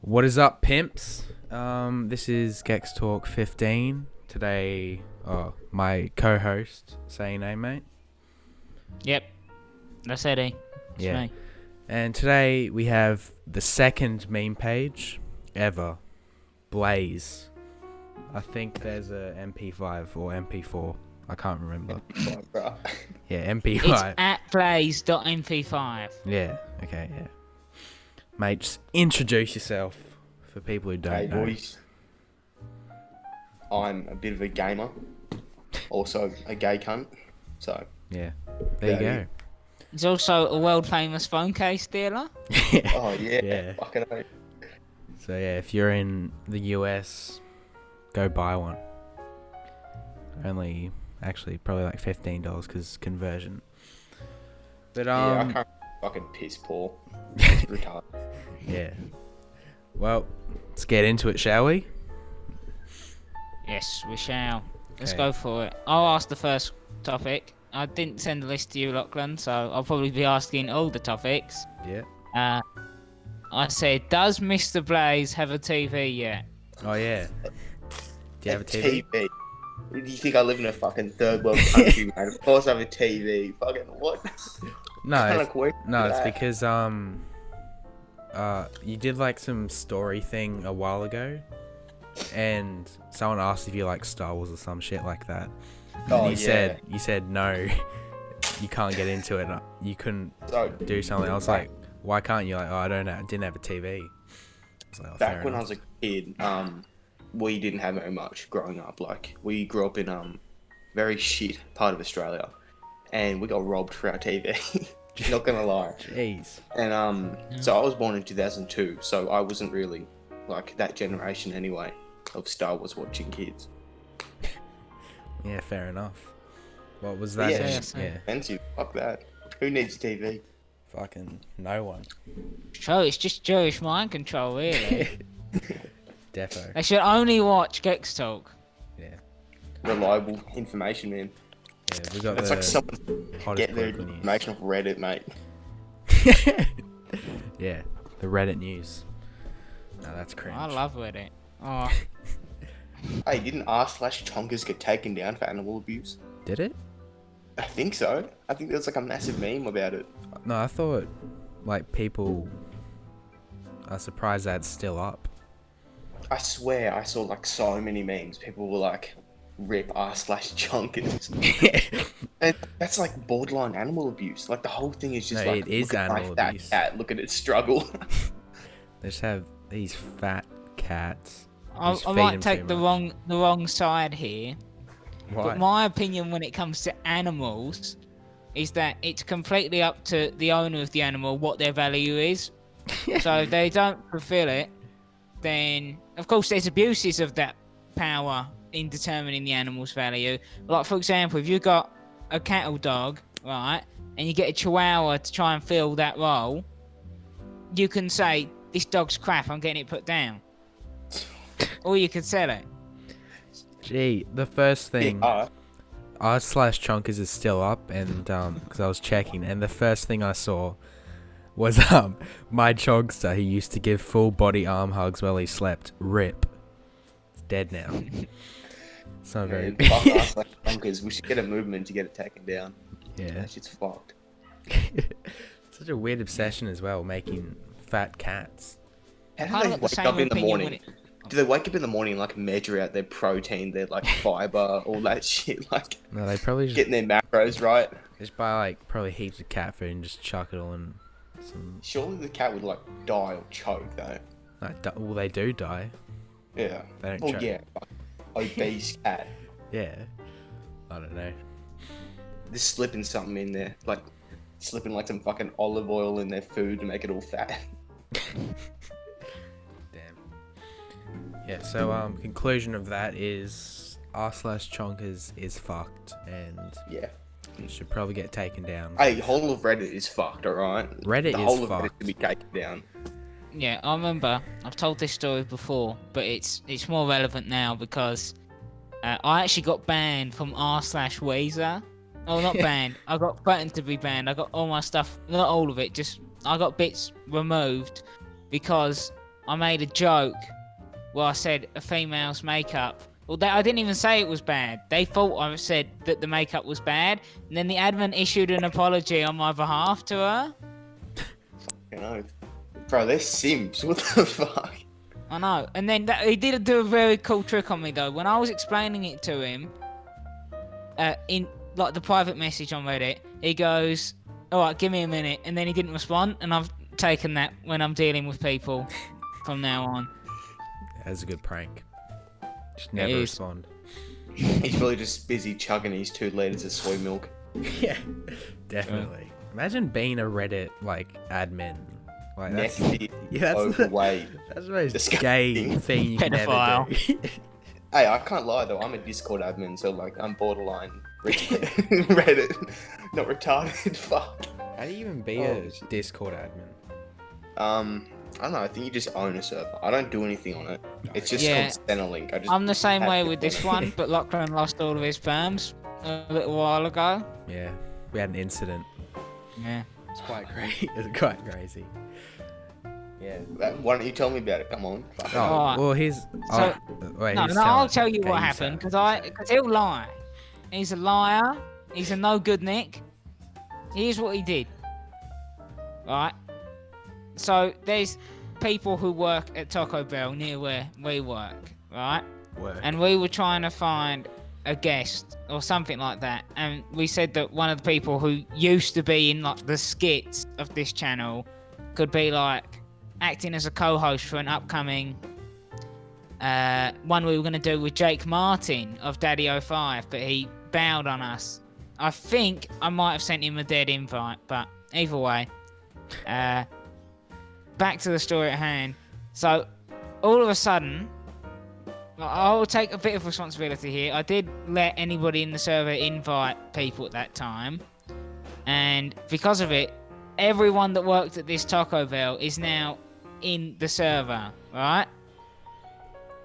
What is up, pimps? This is Gex Talk 15. Today, my co-host, say your name, mate. Yep, that's Eddie. It's me. And today we have the second meme page ever, Blaze. I think there's a MP5 or MP4. I can't remember. Yeah, MP5. It's at Blaze.mp5. Yeah. Okay. Yeah. Mate, just introduce yourself for people who don't know. Boys. I'm a bit of a gamer, also a gay cunt. So Yeah. There you go. He's also a world famous phone case dealer. oh yeah, Yeah. fucking hell. So yeah, if you're in the US, go buy one. Only, actually, probably like $15 because conversion. But Yeah, I can't fucking piss poor. It's retarded. yeah. Well, let's get into it, shall we? Yes, we shall. Let's Okay. go for it. I'll ask the first topic. I didn't send the list to you, Lachlan, so I'll probably be asking all the topics. Yeah. I said, does Mr. Blaze have a TV yet? Oh yeah. Do you have a TV? TV. Do you think I live in a fucking third world country, man? Of course I have a TV. Fucking what? No, Kinda it's, quick no, for it's that. because you did like some story thing a while ago, and someone asked if you like Star Wars or some shit like that. Oh, And yeah. you said no, you can't get into it. You couldn't So, do something. I was like, why can't you? Like, oh, I didn't have a TV. I was like, oh, fair back when I enough. was a kid, we didn't have very much growing up. Like, we grew up in very shit part of Australia, and we got robbed for our TV. Not gonna lie. Jeez. And so I was born in 2002, so I wasn't really like that generation anyway of Star Wars watching kids. Yeah, fair enough. What was But that? yeah, then? it's Yeah, expensive. Fuck that. Who needs a TV? fucking no one. So it's just Jewish mind control, really. Defo. They should only watch Gex Talk. Yeah. Reliable information, man. Yeah, we got It's the like someone hottest get their political news. information off Reddit, mate. Yeah, the Reddit news. No, that's cringe. I love Reddit. Oh, Hey, didn't r/chonkers get taken down for animal abuse? Did it? I think so. I think there's like a massive meme about it. No, I thought like people are surprised that's still up. I swear I saw like so many memes. People were like, rip r/chonkers. And that's like borderline animal abuse. Like the whole thing is just No, like, it is look at my animal fat abuse. cat, look at it struggle. They just have these fat cats. I Just feed might them take too the much. wrong side here. Why? But my opinion when it comes to animals is that it's completely up to the owner of the animal what their value is. So if they don't fulfill it, then of course there's abuses of that power in determining the animal's value. Like for example, if you got a cattle dog, right, and you get a chihuahua to try and fill that role, you can say, this dog's crap, I'm getting it put down. Or you could sell it. Gee, the first thing Yeah, r/chonkers is still up, and because I was checking, and the first thing I saw was my chogster who used to give full body arm hugs while he slept. Rip. It's dead now. It's not very. man, fuck r/chonkers. We should get a movement to get it taken down. Yeah. That shit's fucked. Such a weird obsession as well, making fat cats. How I do they got the wake same up in the opinion morning? Do they wake up in the morning and like measure out their protein, their like fiber, all that shit, like No, they probably just, getting their macros right? just buy like probably heaps of cat food and just chuck it all in some. Surely the cat would like die or choke though. Like, well, they do die. Yeah. They don't Oh choke. yeah. Obese cat. Yeah. I don't know. Just slipping something in there, like slipping like some fucking olive oil in their food to make it all fat. Damn. Yeah, so conclusion of that is r/chonkers is fucked and Yeah. it should probably get taken down. Hey, whole of Reddit is fucked, alright? Reddit the is whole of Reddit fucked. should be taken down. Yeah, I remember. I've told this story before, but it's more relevant now because I actually got banned from r/Weezer. Oh, not banned. I got threatened to be banned. I got all my stuff, not all of it, just I got bits removed because I made a joke where I said a female's makeup. Well, I didn't even say it was bad. They thought I said that the makeup was bad, and then the admin issued an apology on my behalf to her. You know, bro, they're simps. What the fuck? I know. And then he did do a very cool trick on me though. When I was explaining it to him, in like the private message on Reddit, he goes, "All right, give me a minute," and then he didn't respond. And I've taken that when I'm dealing with people from now on. That's a good prank. Just never respond. He's probably just busy chugging his 2 liters of soy milk. Yeah, definitely. Imagine being a Reddit like admin. Like that's Overweight. That's the most Disgusting. gay thing you can ever do. Hey, I can't lie though. I'm a Discord admin, so like I'm borderline Reddit, not retarded. Fuck. How do you even be a Discord admin? I don't know. I think you just own a server. I don't do anything on it. It's just called Centrelink. I'm the same way with this one, but Lachlan lost all of his sperms a little while ago. Yeah, we had an incident. Yeah. It's quite crazy. It's quite crazy. Yeah. Why don't you tell me about it? Come on. Fuck. Oh, well, he's. So, wait, no, I'll tell you what happened because he'll lie. He's a liar. He's a no good Nick. Here's what he did. Right. So there's people who work at Taco Bell near where we work, right? And we were trying to find a guest or something like that, and we said that one of the people who used to be in like the skits of this channel could be like acting as a co-host for an upcoming one we were going to do with Jake Martin of Daddy05, but he bowed on us. I think I might have sent him a dead invite, but either way, back to the story at hand. So all of a sudden, I'll take a bit of responsibility here. I did let anybody in the server invite people at that time, and because of it, everyone that worked at this Taco Bell is now in the server, right?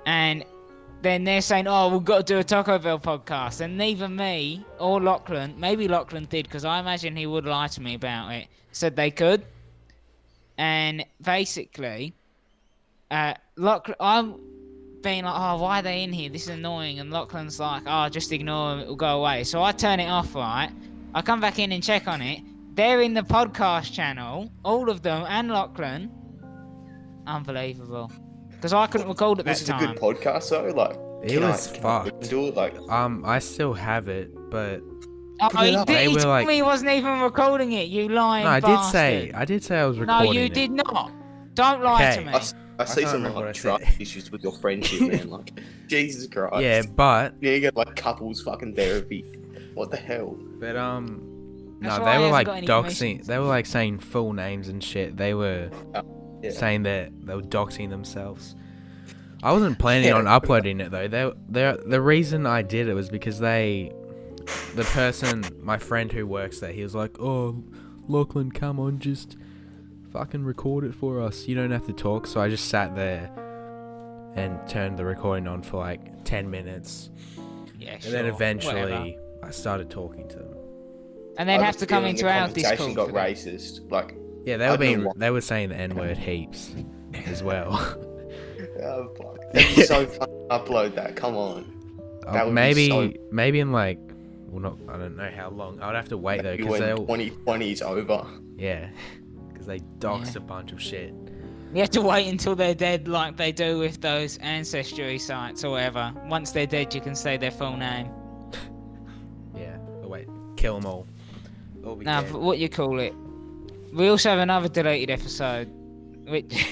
And then they're saying, "Oh, we've got to do a Taco Bell podcast," and neither me or Lachlan, maybe Lachlan did, because I imagine he would lie to me about it, said they could. And basically, Lachlan, I'm being like, "Oh, why are they in here? This is annoying." And Lachlan's like, "Oh, just ignore them, it'll go away." So I turn it off, right? I come back in and check on it. They're in the podcast channel, all of them, and Lachlan. Unbelievable. Because I couldn't record at that time. This is a good podcast, though. Like, it was fucked. Do it, like, I still have it, but. Oh, he told me he wasn't even recording it, you lying bastard. I did say I was recording it. No, you did not. Don't lie to me. I see some like trust issues with your friendship, man. Like, Jesus Christ. Yeah, but you get like couples fucking therapy. What the hell? But no, they were like doxing. They were like saying full names and shit. They were saying that they were doxing themselves. I wasn't planning on uploading it though. The reason I did it was because the person, my friend who works there, he was like, "Oh, Lachlan, come on, just fucking record it for us. You don't have to talk." So I just sat there and turned the recording on for like 10 minutes. Yeah, and then eventually I started talking to them. And they'd have to come into our Discord. Got racist. Like, yeah, they were saying the N-word heaps as well. Oh fuck! That'd be so fun to upload that. Come on. Maybe in like. Well, I don't know how long. I'd have to wait though, because 2020 is over. Yeah, because they doxed a bunch of shit. You have to wait until they're dead, like they do with those ancestry sites or whatever. Once they're dead, you can say their full name. Yeah, but wait, kill them all. Nah, but what you call it? We also have another deleted episode, which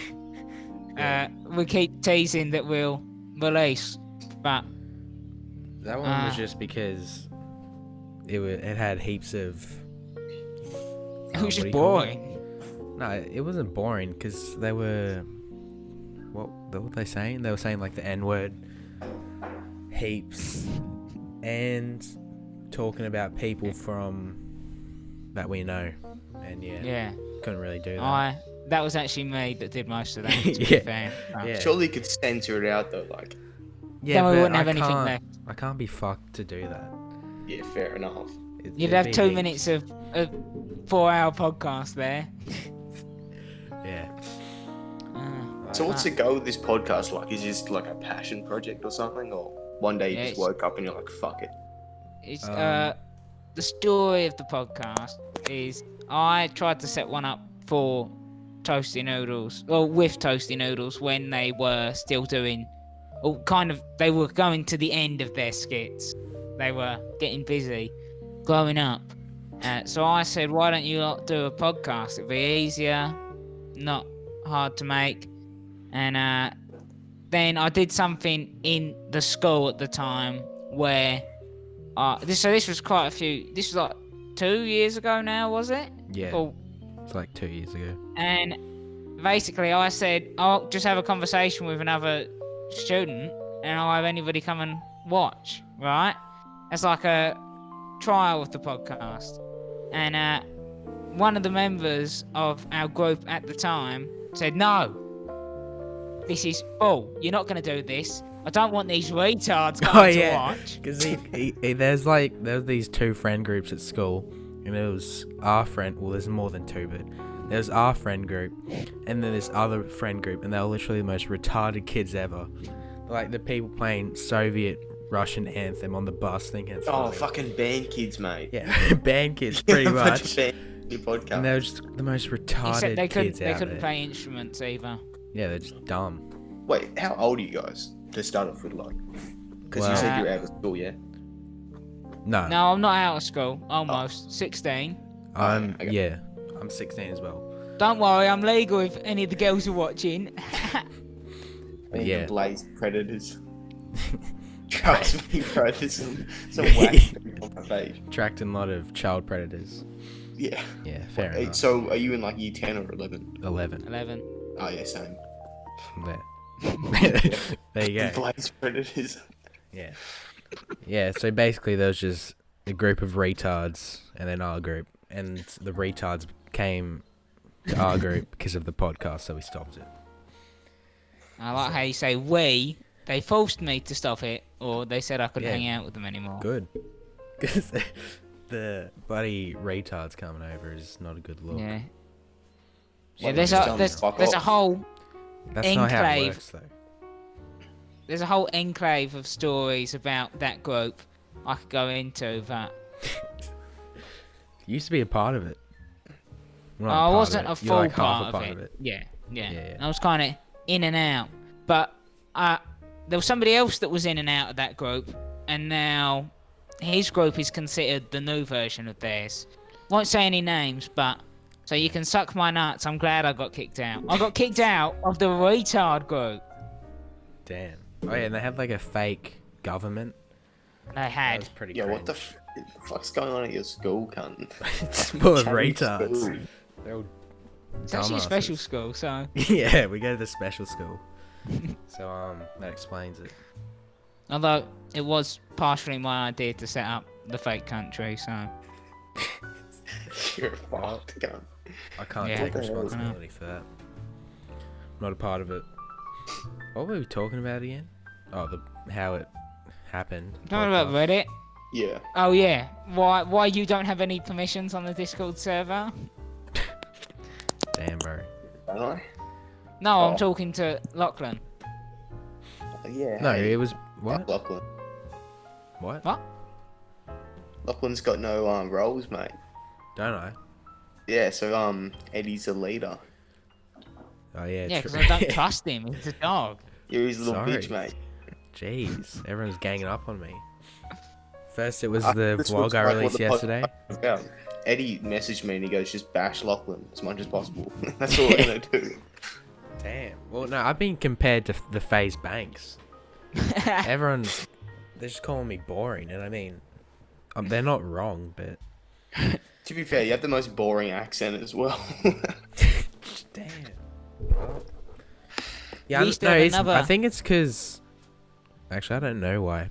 we keep teasing that we'll release, but that one was just because. It had heaps of. It was just boring. No, it wasn't boring because they were. What were they saying? They were saying like the N-word, heaps, and talking about people from that we know, and couldn't really do that. That was actually me that did most of that. To be fair. Surely you could censor it out though, like. Yeah, then we wouldn't have anything left. I can't be fucked to do that. Yeah, fair enough. You'd have 2 minutes of a 4-hour podcast there. Yeah. So what's the goal with this podcast like? Is this like a passion project or something? Or one day you Yeah, just woke up and you're like, fuck it. It's the story of the podcast is I tried to set one up for Toasty Noodles, well, with Toasty Noodles when they were still doing, or kind of, they were going to the end of their skits. They were getting busy, growing up. So I said, why don't you lot do a podcast? It'd be easier, not hard to make. And then I did something in the school at the time where this was quite a few. This was like 2 years ago now, was it? Yeah. Or, It's like 2 years ago. and basically, I said I'll just have a conversation with another student, and I'll have anybody come and watch. Right? It's like a trial of the podcast. And one of the members of our group at the time said, "No, this is you're not going to do this. I don't want these retards coming to watch." Because there's these 2 friend groups at school, and it was our friend. Well, there's more than 2, but there's our friend group, and then this other friend group, and they were literally the most retarded kids ever. Like the people playing Soviet Russian anthem on the bus, thinking it's funny. Fucking band kids, mate. Yeah, band kids, pretty much. Your podcast. And they're just the most retarded Except they kids couldn't out there. play instruments either. Yeah, they're just dumb. Wait, how old are you guys to start off with, like? Because you Well- said you're out of school, yeah? No, No, I'm not out of school. Almost 16. I'm okay. yeah, I'm 16 as well. Don't worry, I'm legal if any of the girls are watching. But The yeah, Blaze predators. Trust me, bro. There's some whack things on my page. attracting a lot of child predators. Yeah. Yeah, fair Hey, enough. so, are you in like year 10 or 11? 11. 11. Oh, yeah, same. There. There you go. Blaze predators. Yeah. Yeah, so basically there was just a group of retards and then our group. And the retards came to our group because of the podcast, so we stopped it. I like how you say we. They forced me to stop it, or they said I couldn't Yeah. hang out with them anymore. Good. Because the bloody retards coming over is not a good look. Yeah. Why Yeah, there's don't you a tell them there's to fuck there's a off? whole That's not how it Enclave. works, though. there's a whole enclave of stories about that group I could go into, but You used to be a part of it. Well, not I part of wasn't it. a You're full like half part a of it. Yeah. Yeah. I was kind of in and out, but there was somebody else that was in and out of that group, and now his group is considered the new version of theirs. Won't say any names, but so you can suck my nuts. I'm glad I got kicked out. I got kicked out of the retard group. Damn. Oh yeah, and they had like a fake government. They That had. was pretty Yeah, cringe. what the fuck's going on at your school, cunt? It's full of Chinese retards. school. They're all It's actually a special dumbasses. school, so Yeah, we go to the special school. So that explains it. although it was partially my idea to set up the fake country, so You're a fucked cunt. I can't Yeah. take What the hell? responsibility for that. I'm not a part of it. What were we talking about again? Oh, how it happened. talking about podcast. Reddit. Yeah. Oh yeah, why you don't have any permissions on the Discord server? Damn, bro. Don't I? No, I'm Oh. talking to Lachlan. Yeah. No, hey, it was fuck what? Lachlan. What? What? Lachlan's got no roles, mate. Don't I? Yeah, so Eddie's the leader. Oh yeah. Yeah, true. because I don't trust him. He's a dog. You're his little Sorry. bitch, mate. Jeez, everyone's ganging up on me. First, it was Uh, the this vlog looks I like what released the yesterday. podcast is about. Eddie messaged me and he goes, just bash Lachlan as much as possible. That's what we're gonna do. Damn. Well, no, I've been compared to the FaZe Banks. Everyone's they're just calling me boring, and I mean, they're not wrong, but To be fair, you have the most boring accent as well. damn. Well, yeah, We used to no, have it's, another- I think it's because actually I don't know why.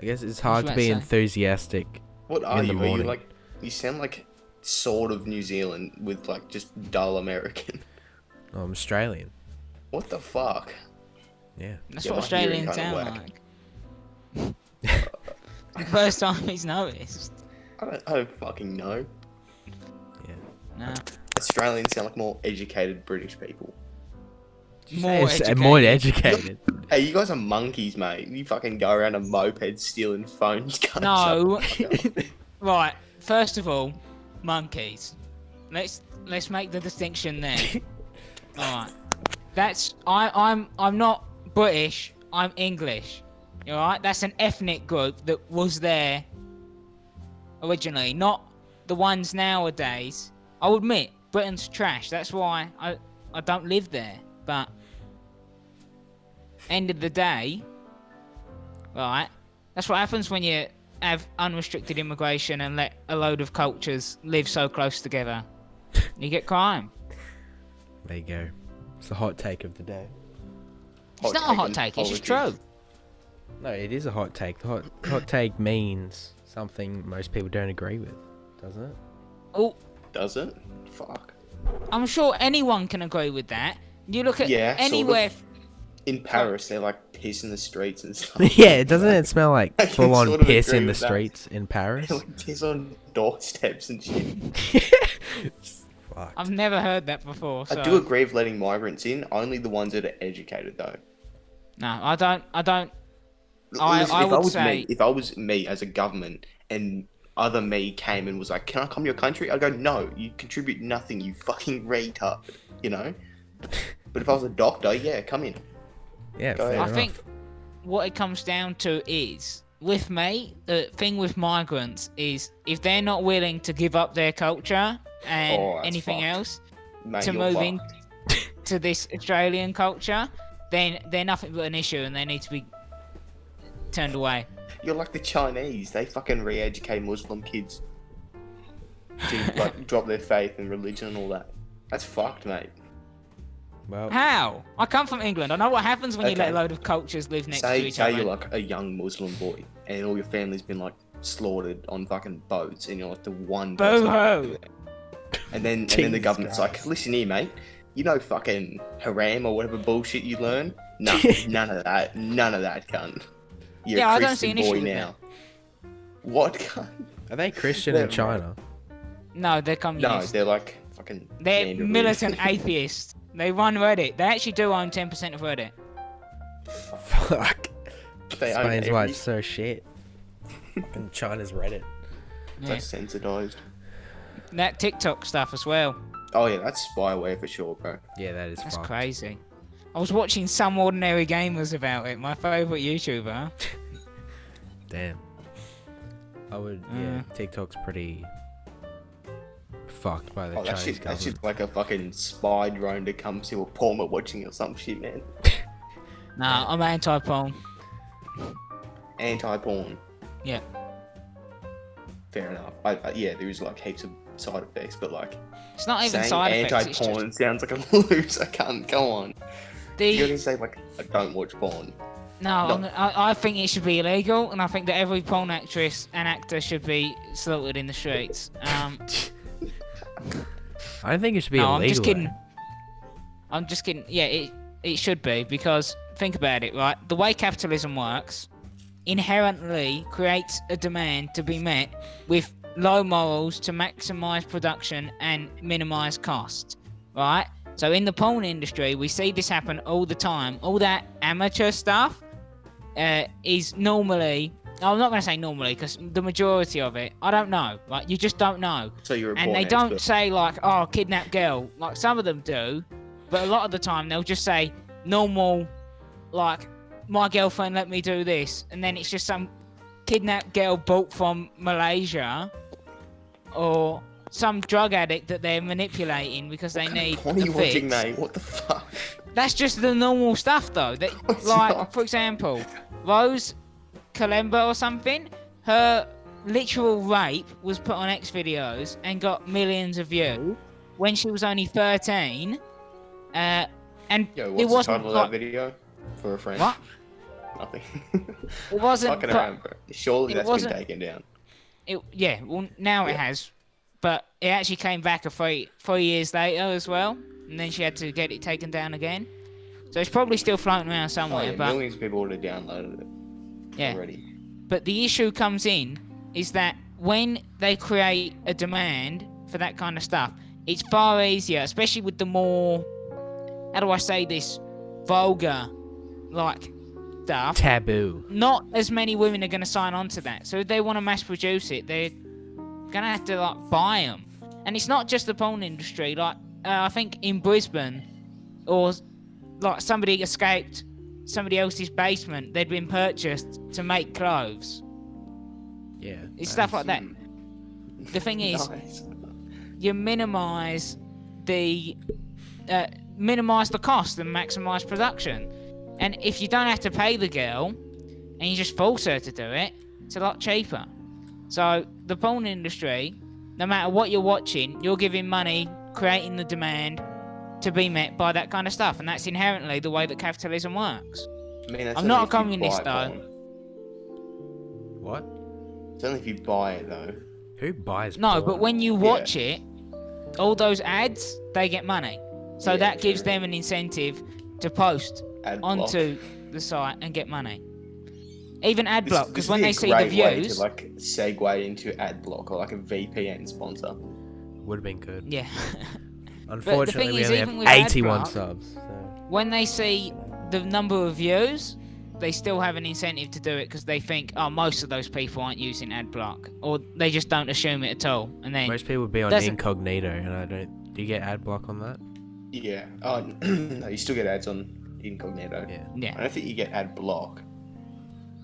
I guess it's hard to about be to say? enthusiastic. What are In the you? Are you morning. like? You sound like sort of New Zealand with like just dull American. Oh, I'm Australian. What the fuck? Yeah. That's Yeah, what my hearing Australians kinda sound whack. like. First time he's noticed. I don't fucking know. Yeah. No. Australians sound like more educated British people. more educated. More educated. Hey, you guys are monkeys, mate. You fucking go around a moped stealing phones. Shut No. the fuck up. Right. First of all, monkeys. Let's make the distinction there. Alright. I'm not British, I'm English. Alright? That's an ethnic group that was there originally, not the ones nowadays. I'll admit, Britain's trash. That's why I don't live there. But end of the day, right? That's what happens when you have unrestricted immigration and let a load of cultures live so close together. You get crime. There you go. It's the hot take of the day. It's not a hot take, it's just true. No, it is a hot take. The hot take means something most people don't agree with, doesn't it? Oh, Does it? Fuck. I'm sure anyone can agree with that. You look at anywhere. Sort of. In Paris, they like piss in the streets and stuff. Yeah, doesn't it smell like I can full on sort of piss agree in the with that. streets in Paris? They like piss on doorsteps and shit. Fuck. I've never heard that before. So. I do agree with letting migrants in. Only the ones that are educated, though. No, I don't. Listen, I would say if I was me as a government and other me came and was like, "Can I come to your country?" I'd go, "No, you contribute nothing, you fucking retard," you know. But if I was a doctor, yeah, come in. Yeah, Go fair ahead. I enough. think what it comes down to is, with me, the thing with migrants is if they're not willing to give up their culture and Oh, that's anything fucked. else Mate, to you're move fucked. to this Australian culture, then they're nothing but an issue and they need to be turned away. You're like the Chinese. They fucking re-educate Muslim kids to like drop their faith and religion and all that. That's fucked, mate. Well, How? I come from England. I know what happens when you let Okay. a load of cultures live next to Say each other. you're like a young Muslim boy and all your family's been like slaughtered on fucking boats and you're like the one person Boo-hoo. to do it. And then the Jesus government's Christ. like, listen here, mate. You know fucking haram or whatever bullshit you learn? No, none of that. None of that, cunt. You're Yeah, a I don't see Christian an issue boy with now. What, cunt? are they Christian They're in China? No, they're No, communists. they're like fucking... They're mandarins. militant atheists. They run Reddit. They actually do own 10% of Reddit. Fuck. They own Explains why every- it's so shit. Fucking China's Reddit. Yeah. That's sensitized. That TikTok stuff as well. Oh yeah, that's spyware for sure, bro. Yeah, that is That's fucked. crazy. I was watching Some Ordinary Gamers about it, my favourite YouTuber. Damn. I would, yeah, TikTok's pretty fucked by the Oh, that Chinese shit, that government. shit's like a fucking spy drone to come see what porn we're watching or some shit, man. Nah, I'm anti-porn. Anti-porn. Yeah. Fair enough. Yeah, there is like heaps of side effects, but like It's not even saying side effects. It's just anti-porn sounds like a loser. Can't go on. You're the gonna say like I don't watch porn. no. No. I think it should be illegal, and I think that every porn actress and actor should be slaughtered in the streets. I don't think it should be No, illegal. I'm just kidding. though. I'm just kidding. Yeah, it should be, because think about it, right? The way capitalism works inherently creates a demand to be met with low morals to maximize production and minimize cost, right? So in the porn industry, we see this happen all the time. All that amateur stuff is normally... I'm not going to say normally, because the majority of it, I don't know. Like, you just don't know. So you're a And porn they don't expert. say like, oh, kidnap girl. Like some of them do, but a lot of the time they'll just say normal, like, my girlfriend let me do this, and then it's just some kidnapped girl bought from Malaysia, or some drug addict that they're manipulating because they need What are you a fix. watching, mate? What the fuck? That's just the normal stuff, though. That, It's like, not. for example, Rose Kalemba or something, her literal rape was put on X videos and got millions of views when she was only 13. And Yo, it what's the wasn't title of like, that video? For a friend? what? Nothing. It wasn't. Fucking put- around, bro. Surely it that's been wasn't- taken down. Yeah, well, now it Yeah. has, but it actually came back three years later as well, and then she had to get it taken down again. So it's probably still floating around Oh, somewhere, yeah, but millions of people would have downloaded it yeah. already. But the issue comes in is that when they create a demand for that kind of stuff, it's far easier, especially with the more, how do I say this, vulgar, like, stuff, Taboo. not as many women are going to sign on to that. So if they want to mass produce it, they're going to have to, like, buy them. And it's not just the porn industry. Like, I think in Brisbane, or, like, somebody escaped somebody else's basement, they'd been purchased to make clothes. Yeah. It's stuff like that. The thing is, Nice. you minimise the cost and maximise production. And if you don't have to pay the girl, and you just force her to do it, it's a lot cheaper. So the porn industry, no matter what you're watching, you're giving money, creating the demand to be met by that kind of stuff, and that's inherently the way that capitalism works. I mean, that's I'm not a only if you communist, buy though. porn. What? It's only if you buy it though. Who buys No, porn? but when you watch it, all those ads, they get money. So Yeah, that gives true. them an incentive to post Ad block. onto the site and get money. Even ad This- block, this because would when be they a see the great way views, to like segue into ad block or like a VPN sponsor. Would have been good. yeah. Unfortunately, we is, only even have with ad 81 block- subs. So. When they see the number of views, they still have an incentive to do it because they think, oh, most of those people aren't using ad block, or they just don't assume it at all. And then Most people would be on doesn't- incognito, and I don't. Do you get ad block on that? Yeah. Oh no, you still get ads on incognito. Yeah. I yeah, don't think you get ad block.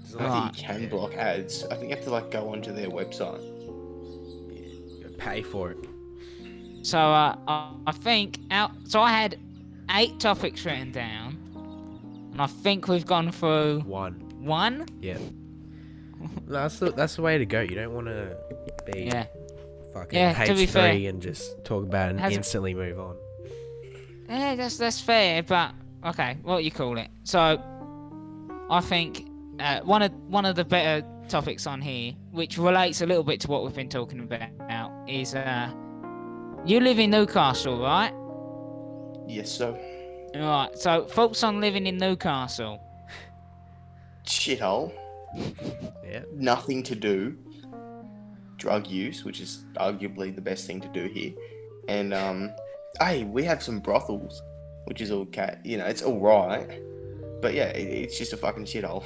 There's a I don't lot- think you can yeah. block ads. I think you have to like go onto their website. You pay for it. so I think So I had 8 topics written down, and I think we've gone through one. Yeah. No, that's the way to go. You don't want to be Yeah. fucking Yeah, to be fair. H3 and just talk about it and Has- instantly move on. Yeah, that's fair, but okay, what you call it? So, I think one of the better topics on here, which relates a little bit to what we've been talking about, is you live in Newcastle, right? Yes, so Right. So, thoughts on living in Newcastle? shithole. Yeah. Nothing to do. Drug use, which is arguably the best thing to do here. And hey, we have some brothels, which is okay. You know, it's all right. But yeah, it's just a fucking shithole.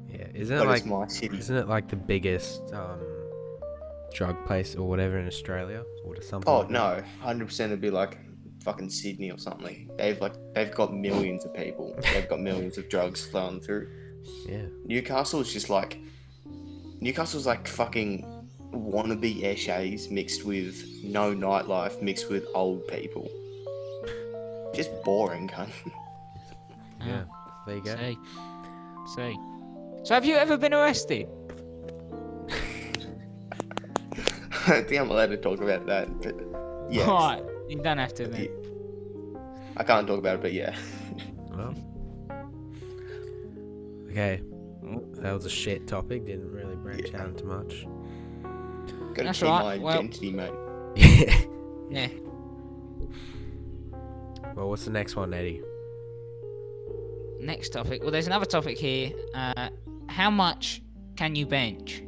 Yeah. Isn't it But like? it's my city. Isn't it like the biggest drug place or whatever in Australia or something? Oh like that? no, 100% it'd be like fucking Sydney or something. They've got millions of people. They've got millions of drugs flowing through. Yeah. Newcastle's like fucking wannabe Eshays mixed with no nightlife mixed with old people. Just boring, cunt. Yeah. There you go. See. So, have you ever been arrested? I think I'm allowed to talk about that, but yes. Right. You don't have to then. I can't talk about it, but yeah. Well. Okay. That was a shit topic. Didn't really branch out into much. Gotta That's keep right, my well- identity, mate. Yeah. Well, what's the next one, Eddie? Next topic. Well, there's another topic here. How much can you bench?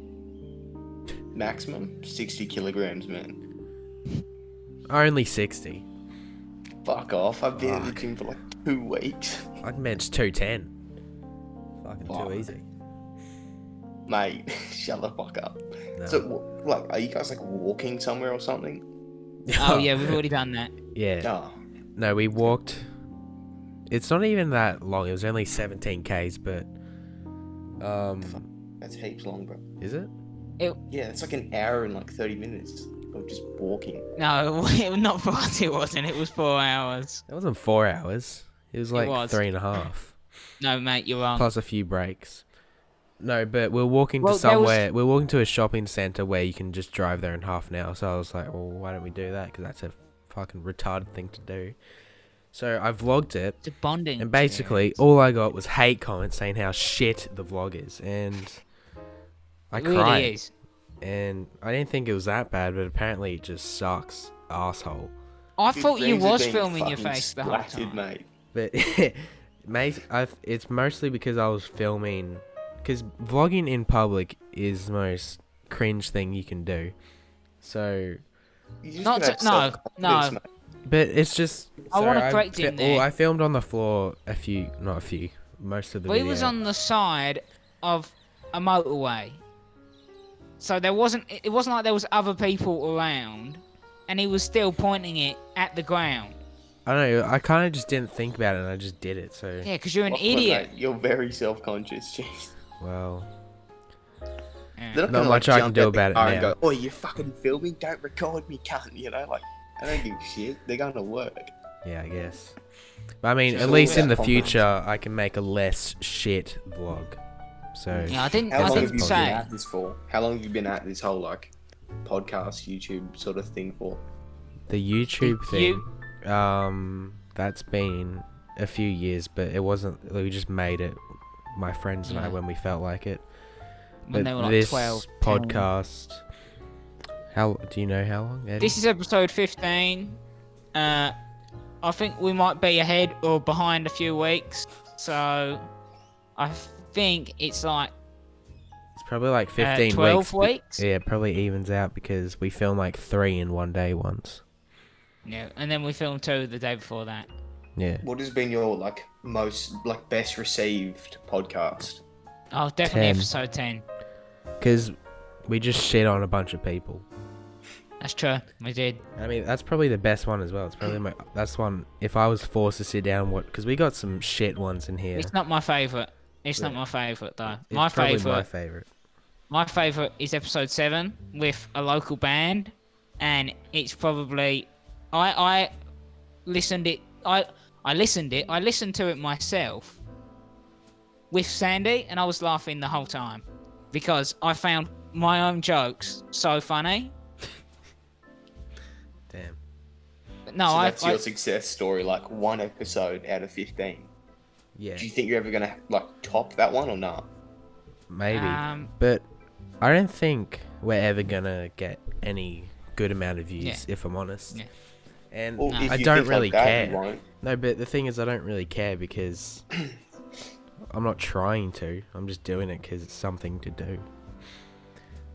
Maximum 60 kilograms, man. Only 60. Fuck off. I've been at the Fuck. gym for like 2 weeks. I can bench 210. Fucking Fuck. too easy. Mate, shut the fuck up. No. So, like, are you guys like walking somewhere or something? Oh yeah, we've already done that. Yeah. No. No, we walked. It's not even that long. It was only 17 k's, but That's heaps long, bro. is it? Yeah, it's like an hour and like 30 minutes of just walking. No, not for us. It wasn't. It was 4 hours. It wasn't 4 hours. It was like was. 3.5 No, mate, you're wrong. plus a few breaks. No, but we're walking Well, to there was- somewhere. We're walking to a shopping center where you can just drive there in half an hour. So I was like, well, why don't we do that? Because that's a fucking retarded thing to do. So I vlogged it. It's a bonding. And basically, experience. all I got was hate comments saying how shit the vlog is, and I It really cried. is. And I didn't think it was that bad, but apparently it just sucks, asshole. I Your thought you dreams are was being filming your fucking face the whole splattered, time. mate. But it's mostly because I was filming, because vlogging in public is the most cringe thing you can do. So You just Not gotta to- have no, self-confidence, no. mate. But it's just. I so want to correct him there. I filmed on the floor most of the We video. was on the side of a motorway, so it wasn't like there was other people around, and he was still pointing it at the ground. I don't know. I kind of just didn't think about it, and I just did it. So. Yeah, because you're an Lachlan, idiot. mate, you're very self-conscious. Jeez. Well. Yeah. They're Not gonna, much I can jump do at the about it car now. and go, "Oh, you fucking filming? Don't record me, cunt." You know, like I don't give a shit. They're going to work. Yeah, I guess. But I mean, Just at all least in the about future, I can make a less shit vlog. So. Yeah, I didn't How long have you been say. at this for? How long have you been at this whole like podcast, YouTube sort of thing for? The YouTube thing. That's been a few years, but it wasn't. We just made it, my friends and I, Yeah. when we felt like it. When But they were like this 12, 10. podcast. How do you know how long? Eddie? This is episode 15. I think we might be ahead or behind a few weeks, so I think it's like It's probably like 15 12 but- weeks. Yeah, it probably evens out because we filmed like 3 in one day once. Yeah, and then we filmed 2 the day before that. Yeah. What has been your like most like best received podcast? Oh, definitely 10. episode 10. Because we just shit on a bunch of people. That's true. We did. I mean, that's probably the best one as well. It's probably that's one. If I was forced to sit down, because we got some shit ones in here. It's not my favourite. It's Yeah. not my favourite though. It's probably my My favorite. favourite is episode 7 with a local band, and it's probably I listened it. I listened to it myself with Sandy, and I was laughing the whole time because I found my own jokes so funny. Damn. But no, So I that's your success story, like 1 episode out of 15. Yeah. Do you think you're ever gonna like top that one or not? Maybe. um But I don't think we're ever gonna get any good amount of views, Yeah. if I'm honest. Yeah. And Well, No. if I you don't think really like that, you care. won't. No, but the thing is, I don't really care because I'm not trying to. I'm just doing it because it's something to do.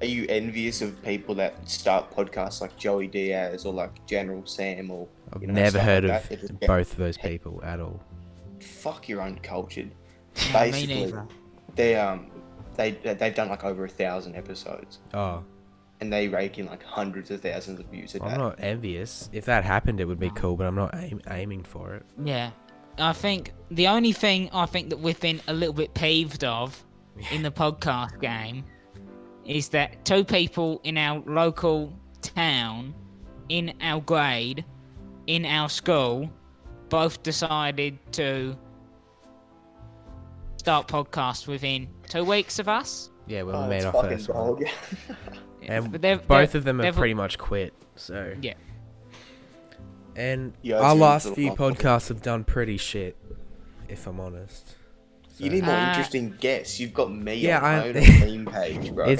Are you envious of people that start podcasts like Joey Diaz or like General Sam or? I've you know, never stuff heard like of that? They just get- both of those people at all. Fuck, you're uncultured. yeah, me Basically, neither. they've done like over 1,000 episodes, Oh, and they rake in like hundreds of thousands of views a day. I'm not envious. If that happened, it would be cool, but I'm not aiming for it. Yeah, I think the only thing I think that we've been a little bit peeved of in the podcast game is that 2 people in our local town, in our grade, in our school, both decided to start podcasts within 2 weeks of us. Yeah, when Oh, we made it's our fucking first one. dog. And But they've- both they've- of them have they've- pretty much quit, so... Yeah. And Yeah, our it's last really few sort of- podcasts have done pretty shit, if I'm honest. So- You need more Uh, interesting guests. You've got me Yeah, on I- my own meme page, bro.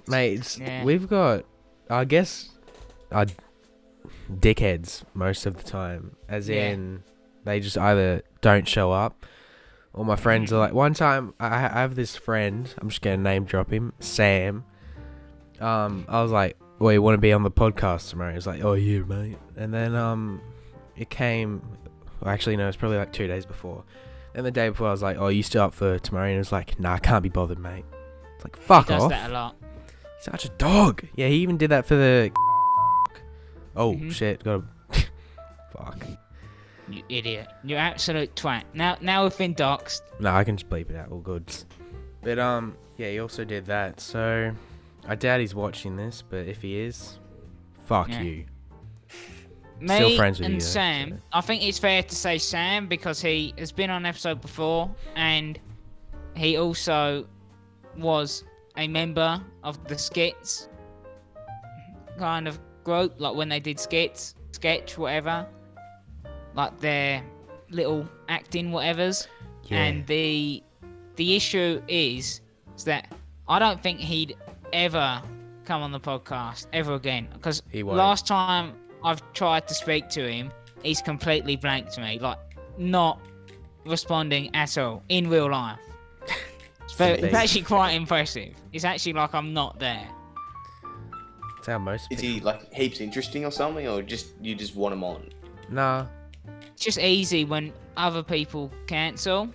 Mate, Yeah. we've got, I guess, dickheads most of the time. As Yeah. in, they just either don't show up, or my friends are like, one time, I have this friend, I'm just going to name drop him, Sam. I was like, well, you want to be on the podcast tomorrow? He's like, oh, yeah, mate. And then, it came, well, actually, no, it's probably like 2 days before. And the day before, I was like, oh, you still up for tomorrow? And he was like, nah, I can't be bothered, mate. It's like, fuck He does off. that a lot. Such a dog. Yeah, he even did that for the. Oh Mhm. shit! Got a. Fuck. You idiot. You absolute twat. Now we've been doxxed. No, I can just bleep it out. All good. But yeah, he also did that. So, I doubt he's watching this. But if he is, fuck Yeah. you. Me Still friends with and you, though, Sam, so. I think it's fair to say Sam because he has been on an episode before and he also was a member of the skits kind of group, like when they did sketch, whatever, like their little acting whatevers. Yeah. And the issue is that I don't think he'd ever come on the podcast ever again because He won't. last time I've tried to speak to him, he's completely blanked me, like not responding at all in real life. It's actually quite impressive. It's actually like I'm not there. That's how most Is people. he like heaps interesting or something, or you just want him on? Nah. It's just easy when other people cancel.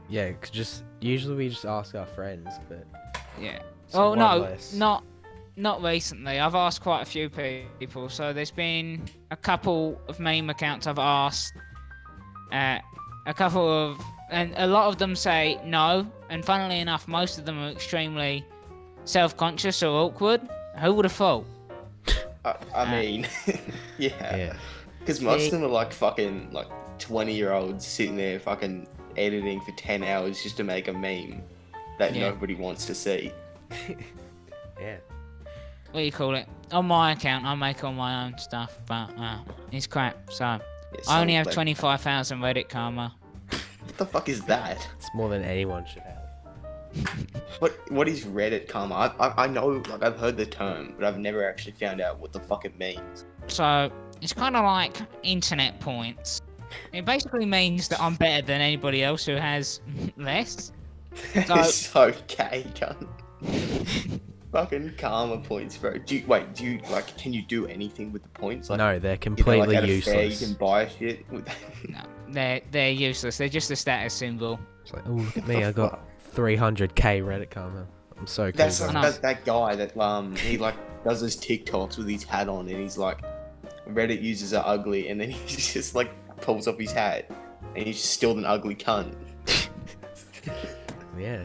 Yeah, 'cause usually we just ask our friends, but Yeah. so Oh one no, less. not recently. I've asked quite a few people. So there's been a couple of meme accounts I've asked. A couple of, and a lot of them say no. And funnily enough, most of them are extremely self-conscious or awkward. Who would have thought? I mean, yeah. Yeah. Because most of them are like fucking like 20-year-olds sitting there fucking editing for 10 hours just to make a meme that Yeah. nobody wants to see. Yeah. What do you call it? On my account, I make all my own stuff, but it's crap. So Yeah, I only so, have like, 25,000 Reddit karma. What the fuck is that? It's more than anyone should have. What is Reddit karma? I know, like, I've heard the term, but I've never actually found out what the fuck it means. So it's kind of like internet points. It basically means that I'm better than anybody else who has less. It's so gay, cunt. Fucking karma points, bro. Do you like? Can you do anything with the points? Like, No, they're you know, completely like at a fair, useless. you can buy shit with. No, they're useless. They're just a status symbol. It's like, oh, look at me, I got 300k Reddit karma. I'm so cool. That's guys. like that guy that he like does his TikToks with his hat on, and he's like, Reddit users are ugly, and then he just like pulls up his hat, and he's still an ugly cunt. Yeah.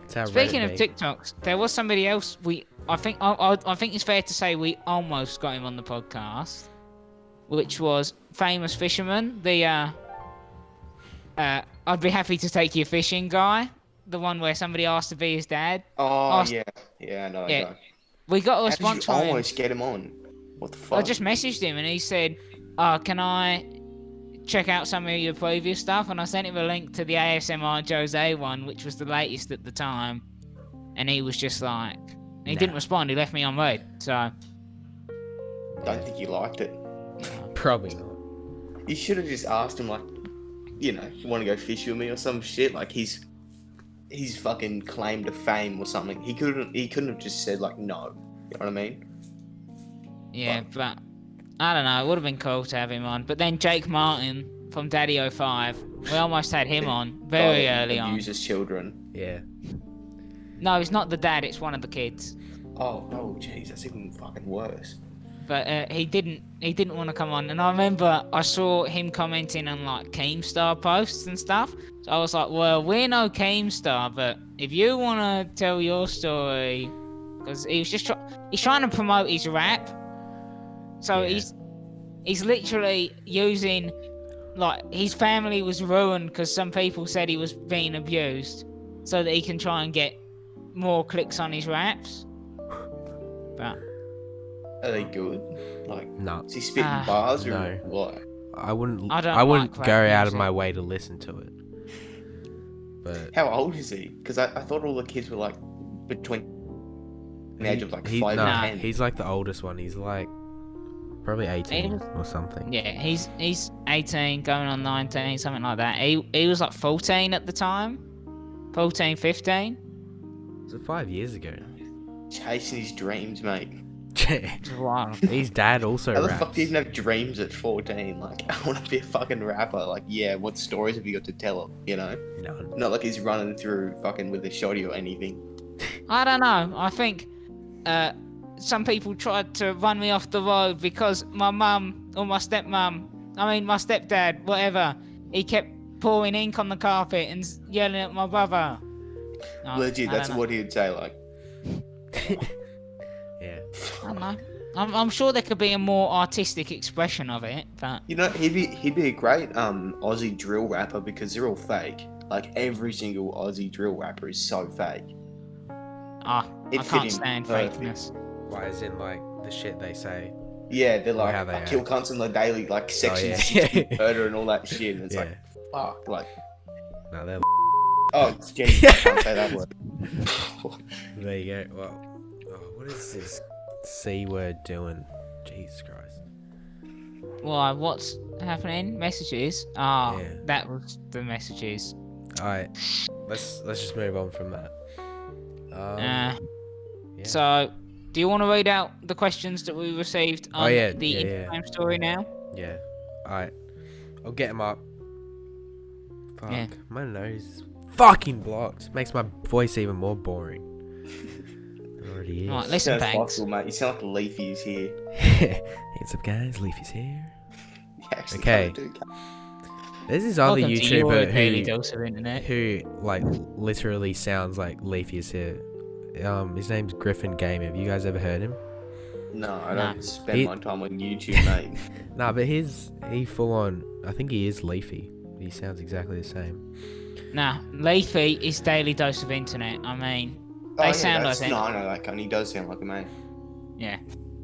That's how Speaking Reddit of be. TikToks, there was somebody else. I think it's fair to say we almost got him on the podcast, which was famous fisherman. The I'd be happy to take you fishing guy. The one where somebody asked to be his dad. Oh Asked- yeah, I know. Yeah. That guy. We got a How response did you from him. almost get him on? What the fuck? I just messaged him and he said, can I check out some of your previous stuff? And I sent him a link to the ASMR Jose one, which was the latest at the time. And he was just like, he Nah. didn't respond. He left me on read. So, Don't think you liked it. Probably not. You should have just asked him, like, you know, you want to go fish with me or some shit. Like he's fucking claim to fame or something. He couldn't have just said like no. You know what I mean? yeah, but I don't know. It would have been cool to have him on. But then Jake Martin from Daddy05, we almost had him on very Guy that early on. abuses children. Yeah. No, it's not the dad. It's one of the kids. Oh, jeez, that's even fucking worse. But he didn't want to come on. And I remember I saw him commenting on like Keemstar posts and stuff. So I was like, well, we're no Keemstar, but if you want to tell your story, because he was just he's trying to promote his rap. So Yeah. he's literally using, like, his family was ruined because some people said he was being abused, so that he can try and get more clicks on his raps. But Are they good? Like, No. is he spitting bars or no. what? I wouldn't. I don't I wouldn't like go rap out of music. my way to listen to it. But How old is he? Because I thought all the kids were like between the age of like 5 nah, and 10. he's like the oldest one. He's like probably 18 or something. yeah, he's 18, going on 19, something like that. He was like 14 at the time, 14, 15. Was it 5 years ago? Chasing his dreams, mate. Wow. His dad also How the raps. fuck do you even have dreams at 14? Like, I want to be a fucking rapper. Like, yeah, what stories have you got to tell him, you know? None. Not like he's running through fucking with a shoddy or anything. I don't know. I think some people tried to run me off the road because my mum or my stepdad, whatever, he kept pouring ink on the carpet and yelling at my brother. No, Legit, I that's don't know. what he'd say, like. Yeah. I don't know. I'm sure there could be a more artistic expression of it, but You know, he'd be a great Aussie drill rapper because they're all fake. Like, every single Aussie drill rapper is so fake. I It fit can't him stand perfect. fakeness. Why is in like the shit they say? Yeah, they're like, how they I kill act. cunts on the daily, like, section yeah. 60 murder and all that shit. And it's Yeah. like, fuck, like, No, they're. oh, it's Jesus, I can't say that word. There you go. Well, what is this C word doing? Jesus Christ. Why? What's happening? Messages? Ah, Yeah. that was the messages. Alright, let's just move on from that. Yeah. So, do you want to read out the questions that we received on Oh, yeah, the yeah. Instagram story now? Yeah. Alright. I'll get him up. Fuck. Yeah. My nose is fucking blocked. Makes my voice even more boring. It already is. Right, listen, Sounds Banks. possible, mate. You sound like Leafy is here. What's up, guys? Leafy's here. You actually Okay. kinda do. There's this other Welcome to your daily YouTuber dose of internet. who like literally sounds like Leafy is here. His name's Griffin Game. Have you guys ever heard him? No, I Nah. don't spend He- my time on YouTube, mate. Nah, but he full on. I think he is Leafy. He sounds exactly the same. Nah, Leafy is daily dose of internet. I mean, Oh, they yeah, sound that's- like No, it. I know that cunt. He does sound like a mate. Yeah.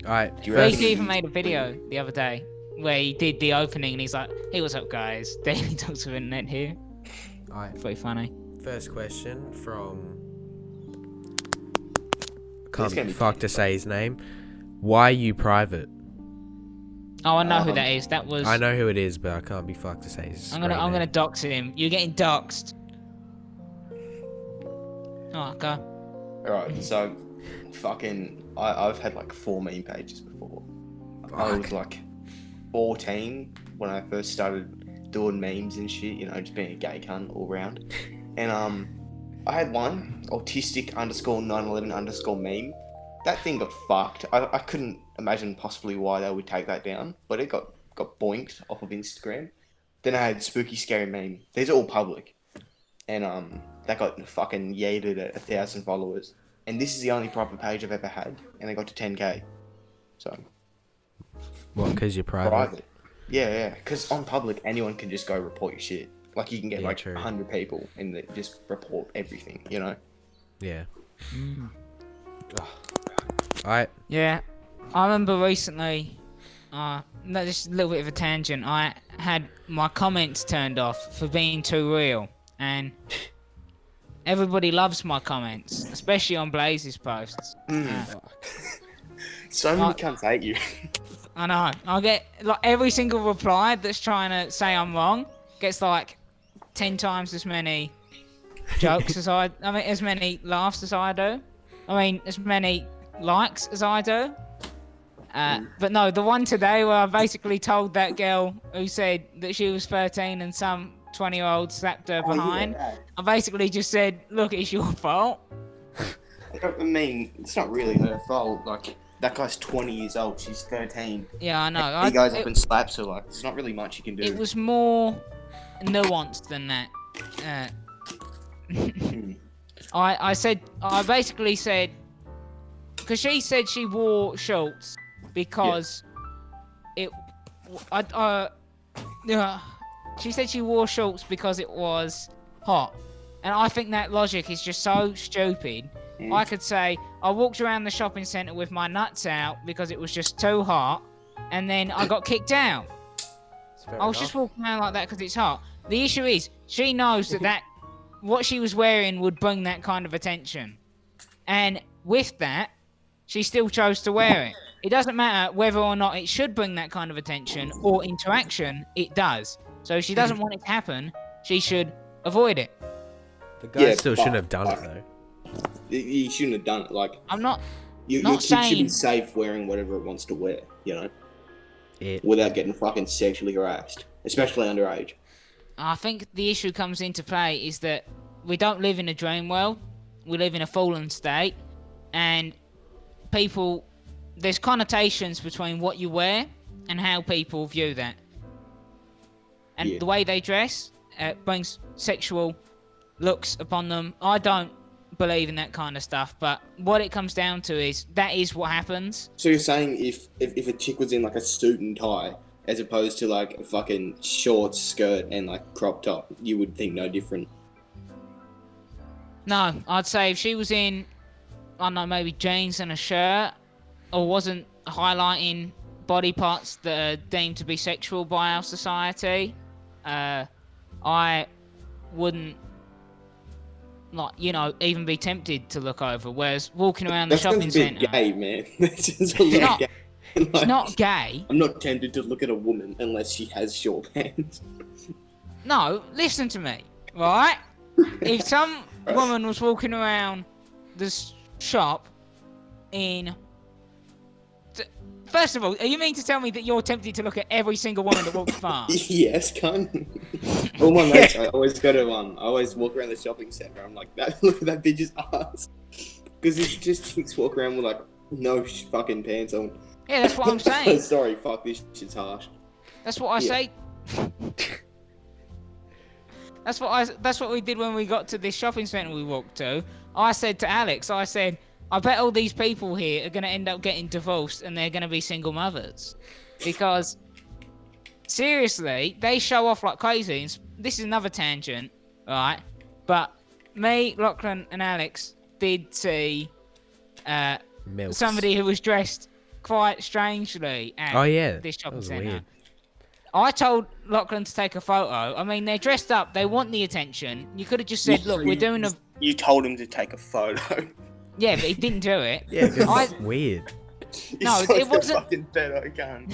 Alright, Do you reckon Leafy he- even made a video the other day where he did the opening and he's like, "Hey, what's up, guys? Daily dose of internet here." alright. Pretty funny. First question from. It's Can't gonna be be fucked to say his name. Why are you private? Oh, I know who Um, that is. That was. I know who it is, but I can't be fucked to say his I'm great gonna name. dox him. You're getting doxed. Oh, go. Alright, so I've had like 4 meme pages before. I Fuck. was like 14 when I first started doing memes and shit, you know, just being a gay cunt all round. And I had one, autistic_911_ That thing got fucked. I couldn't imagine possibly why they would take that down, but it got boinked off of Instagram. Then I had spooky scary meme. These are all public. And that got fucking yeeted at 1,000 followers. And this is the only proper page I've ever had, and they got to 10k. So What? Because you're private. private. Yeah. Because on public, anyone can just go report your shit. Like you can get Yeah, like true. 100 people and they just report everything. You know. Yeah. Alright. Yeah, I remember recently. No, just a little bit of a tangent. I had my comments turned off for being too real, and everybody loves my comments, especially on Blaze's posts. So many Like- cunts hate you. I know. I get like every single reply that's trying to say I'm wrong gets like 10 times as many jokes as I mean, as many laughs as I do. I mean, as many likes as I do. But no, the one today where I basically told that girl who said that she was 13 and some 20-year-old slapped her behind. I basically just said, "Look, it's your fault." I mean, it's not really her fault. Like that guy's 20 years old. She's 13. Yeah, I know. He goes up and slaps her. Like, there's not really much you can do. It was more nuanced than that. I basically said, because she said she wore shorts because she said she wore shorts because it was hot. And I think that logic is just so stupid. I could say, I walked around the shopping centre with my nuts out because it was just too hot, and then I got kicked out. I was just walking around like that because it's hot. The issue is, she knows that what she was wearing would bring that kind of attention. And with that, she still chose to wear it. It doesn't matter whether or not it should bring that kind of attention or interaction, it does. So if she doesn't want it to happen, she should avoid it. The guy Yeah, still but- shouldn't have done it though. You shouldn't have done it. Like, I'm not... your Not kid should be saying- safe wearing whatever it wants to wear, you know, It. without getting fucking sexually harassed, especially underage. I think the issue comes into play is that we don't live in a dream world. We live in a fallen state. And people... There's connotations between what you wear and how people view that. And Yeah. the way they dress brings sexual looks upon them. I don't believe in that kind of stuff, but what it comes down to is that is what happens. So you're saying if a chick was in like a suit and tie, as opposed to like a fucking shorts, skirt, and like crop top, you would think no different. No, I'd say if she was in, I don't know, maybe jeans and a shirt, or wasn't highlighting body parts that are deemed to be sexual by our society, I wouldn't, like, you know, even be tempted to look over. Whereas walking around the That sounds shopping a bit centre, gay, man. That sounds a lot not- gay. it's Like, not gay. I'm not tempted to look at a woman unless she has short pants. No, listen to me, right? If some woman was walking around this shop in First of all, are you mean to tell me that you're tempted to look at every single woman that walks past? Yes, cunt. All my mates, I always go to I always walk around the shopping centre. I'm like, look at that bitch's ass. Because it's just chicks walk around with like no fucking pants on. Yeah, that's what I'm saying. Sorry, fuck, this shit's harsh. That's what I say. That's what we did when we got to this shopping centre we walked to. I said to Alex, I bet all these people here are going to end up getting divorced and they're going to be single mothers. Because, seriously, they show off like crazy. And this is another tangent, right? But me, Lachlan and Alex did see Milks. somebody who was dressed quite strangely at this shopping centre. Weird. I told Lachlan to take a photo. I mean, they're dressed up. They want the attention. You could have just said, look, we're doing a... You told him to take a photo. Yeah, but he didn't do it. Yeah, because it's weird. No, it wasn't... fucking better, I can't.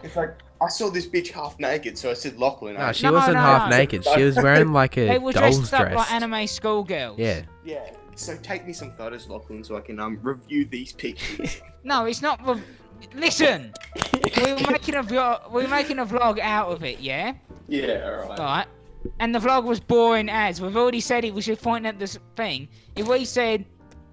It's like, I saw this bitch half naked, so I said Lachlan. No, she wasn't half naked. She was wearing like a They were doll's dressed up dress. like anime schoolgirls. Yeah. Yeah, so take me some photos, Lachlan, so I can review these pictures. No, it's not... Listen! We're making a vlog out of it, yeah? Yeah, alright. Right. And the vlog was boring as. We've already said it was just pointing at this thing. If we said...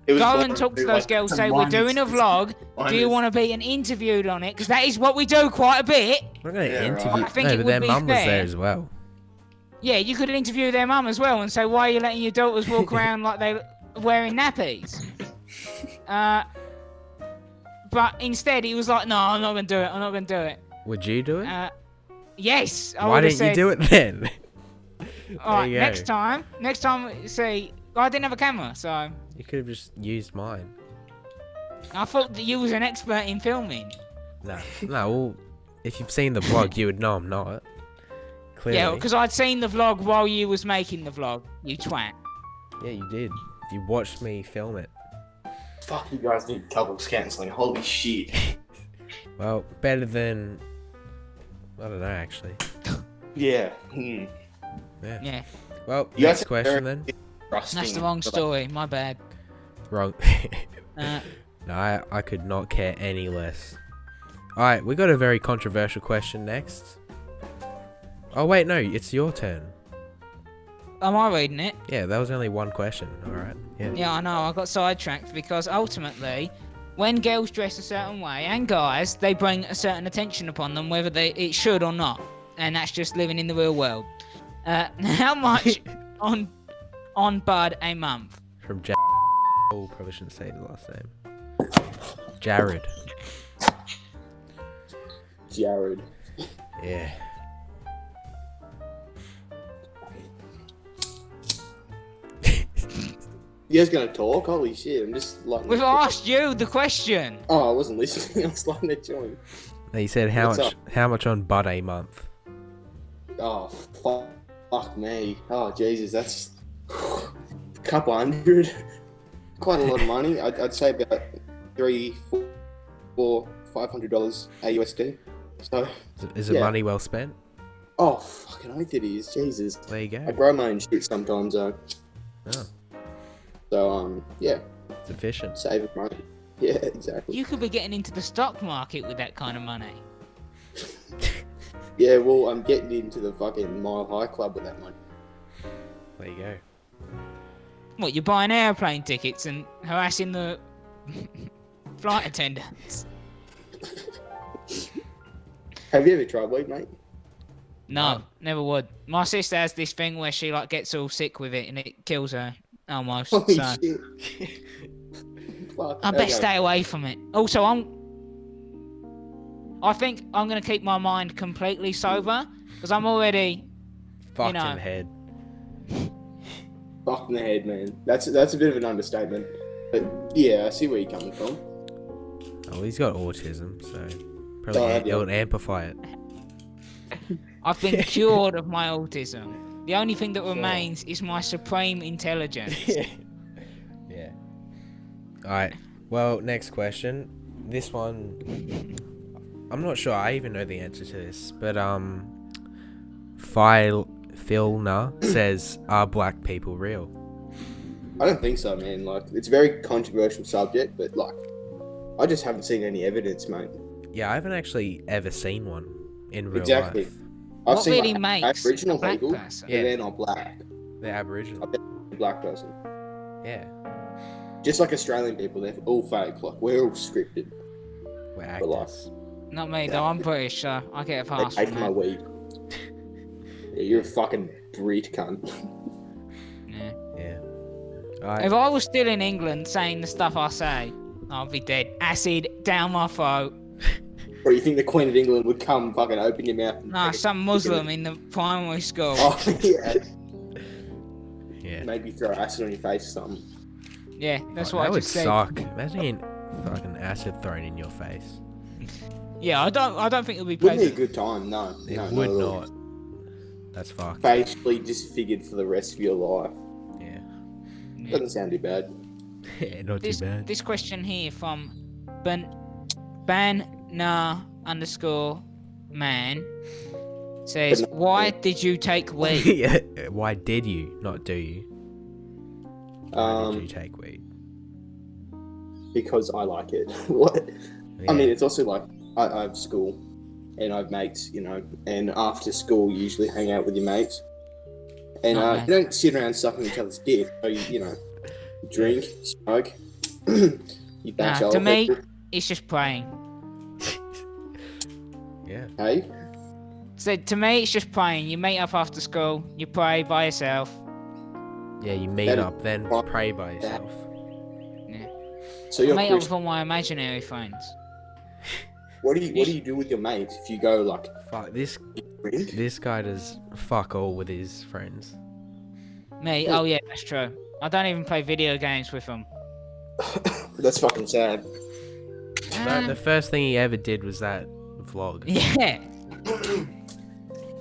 Go and talk to those girls, say we're doing a vlog, do you want to be interviewed on it? Because that is what we do quite a bit. We're going to interview... I think no, it but would their be mum was fair. there as well. Yeah, you could interview their mum as well and say, why are you letting your daughters walk around like they're wearing nappies? But instead, he was like, no, I'm not going to do it, I'm not going to do it. Would you do it? Yes, I Why would have didn't said, you do it then? Alright, you go. next time, see, I didn't have a camera, so... You could have just used mine. I thought that you was an expert in filming. No, well, if you've seen the vlog, you would know I'm not. Clearly. Yeah, because I'd seen the vlog while you was making the vlog, you twat. Yeah, you did. You watched me film it. Fuck, you guys need couples counselling. Holy shit. Well, better than... I don't know, actually. Yeah. Yeah, Well, You next guys are question very- then. that's the wrong story, my bad. Wrong. Uh, No, I could not care any less. Alright, we got a very controversial question next. Oh wait, no, it's your turn. am I reading it? Yeah, that was only one question, alright? Yeah. Yeah, I know, I got sidetracked because ultimately, when girls dress a certain way, and guys, they bring a certain attention upon them, whether it should or not. And that's just living in the real world. How much on Bud a month? From Oh, probably shouldn't say the last name. Jared. Jared. Yeah. You guys gonna talk? Holy shit, I'm just like... We've asked you the question. Oh, I wasn't listening. I was letting it join. He said What's up? how much on Bud a month? Oh, fuck me. Oh, Jesus, that's... a couple hundred. Quite a lot of money. I'd say about $300, $400, $500 AUSD. So... Is it money well spent? Oh, fucking oath it is. Jesus. There you I go. grow my own shit sometimes, though. Oh, So, yeah. it's efficient. Saving money. Yeah, exactly. You could be getting into the stock market with that kind of money. Yeah, well, I'm getting into the fucking Mile High Club with that money. There you go. What, you're buying airplane tickets and harassing the flight attendants? Have you ever tried weed, mate? No, never would. My sister has this thing where she like gets all sick with it and it kills her almost. Holy So shit. Fuck. I best okay. stay away from it. Also, I think I'm gonna keep my mind completely sober because I'm already. Fucked know. in the head. Fuck in the head, man. That's a bit of an understatement. But yeah, I see where you're coming from. Oh, he's got autism, so Oh, probably yeah. it'll amplify it. I've been cured of my autism. The only thing that remains is my supreme intelligence. Yeah. Alright. Well, next question. This one, I'm not sure I even know the answer to this, but Filna says, "Are black people real?" I don't think so, man. Like, it's a very controversial subject, but like, I just haven't seen any evidence, mate. Yeah, I haven't actually ever seen one in real Exactly. life. I've What seen really like, makes Aboriginal a black people, person? but they're not black. They're Aboriginal. A black person. Yeah, Just like Australian people, they're all fake. Like, we're all scripted. we're But like, actors. Not me, though. I'm British, so I get a they pass pay from for my that. weed. Yeah, you're a fucking Brit cunt. Yeah. Yeah. If I was still in England saying the stuff I say, I'd be dead. Acid down my throat. Or you think the Queen of England would come fucking open your mouth? And Nah, take a some kick Muslim it? in the primary school. Oh, yeah. Yeah. Maybe throw acid on your face or something. Yeah, that's Fuck, what that I would just said. suck. Imagine getting fucking acid thrown in your face. Yeah, I don't think it'll be Wouldn't be a pleasant. good time, no. It no, would at all. not. That's fucked. Facially disfigured for the rest of your life. Yeah. Yeah. Doesn't sound too bad. Yeah, not This too bad. this question here from ban_man says, But no- why did you take weed? Yeah. Why did you? Not do you. Why did you Um, take weed? because I like it. What? Yeah. I mean, it's also like I have school, and I have mates, you know, and after school you usually hang out with your mates, and Oh, you man. don't sit around sucking each other's dick. So you know, drink, smoke, you bash Nah, old to me- people. It's just praying. Yeah. Hey, So to me, it's just praying. You meet up after school, you pray by yourself. Yeah, you meet That- up, then pray by yourself. so I you're meet up Christian. with all my imaginary friends. What do you do with your mates if you go like Fuck, this drink? guy does fuck all with his friends. Me? Oh yeah, that's true. I don't even play video games with them. That's fucking sad. The first thing he ever did was that vlog. Yeah.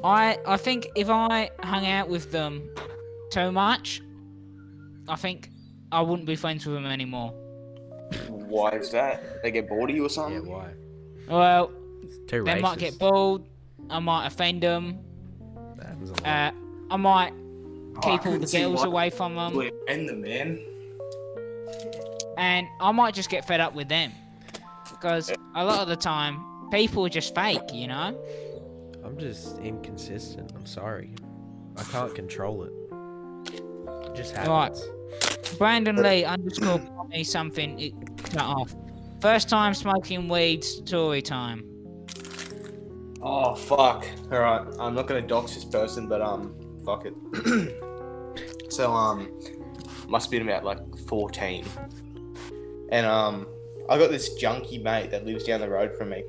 I think if I hung out with them too much, I think I wouldn't be friends with them anymore. Why is that? They get bored of you or Yeah, something? why? Well, It's too they racist. might get bored. I might offend them. That happens a lot. I might I keep all couldn't the see girls why away from them, people offend them, man. and I might just get fed up with them because a lot of the time people are just fake, you know. I'm just inconsistent. I'm sorry. I can't control it. It just Right. happens. Brandon Lee _ taught me something. It cut off. First time smoking weed, story time. Oh fuck! All right, I'm not gonna dox this person, but fuck it. So must have been about like 14, and I got this junkie mate that lives down the road from me,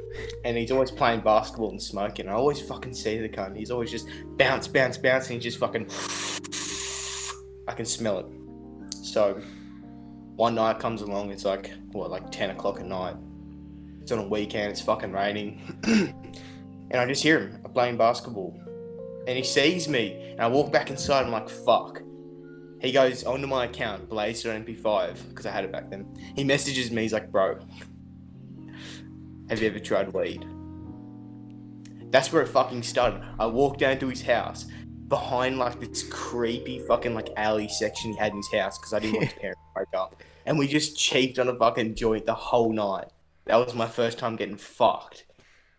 and he's always playing basketball and smoking. I always fucking see the cunt. He's always just bounce, and he's just fucking. I can smell it. So one night comes along. It's like 10 o'clock at night. It's on a weekend. It's fucking raining, and I just hear him playing basketball, and he sees me, and I walk back inside. I'm like, fuck. He goes onto my account, Blaze.mp5, because I had it back then. He messages me, he's like, bro, have you ever tried weed? That's where it fucking started. I walked down to his house, behind like this creepy fucking like alley section he had in his house, because I didn't want his parents to wake up. And we just cheaped on a fucking joint the whole night. That was my first time getting fucked.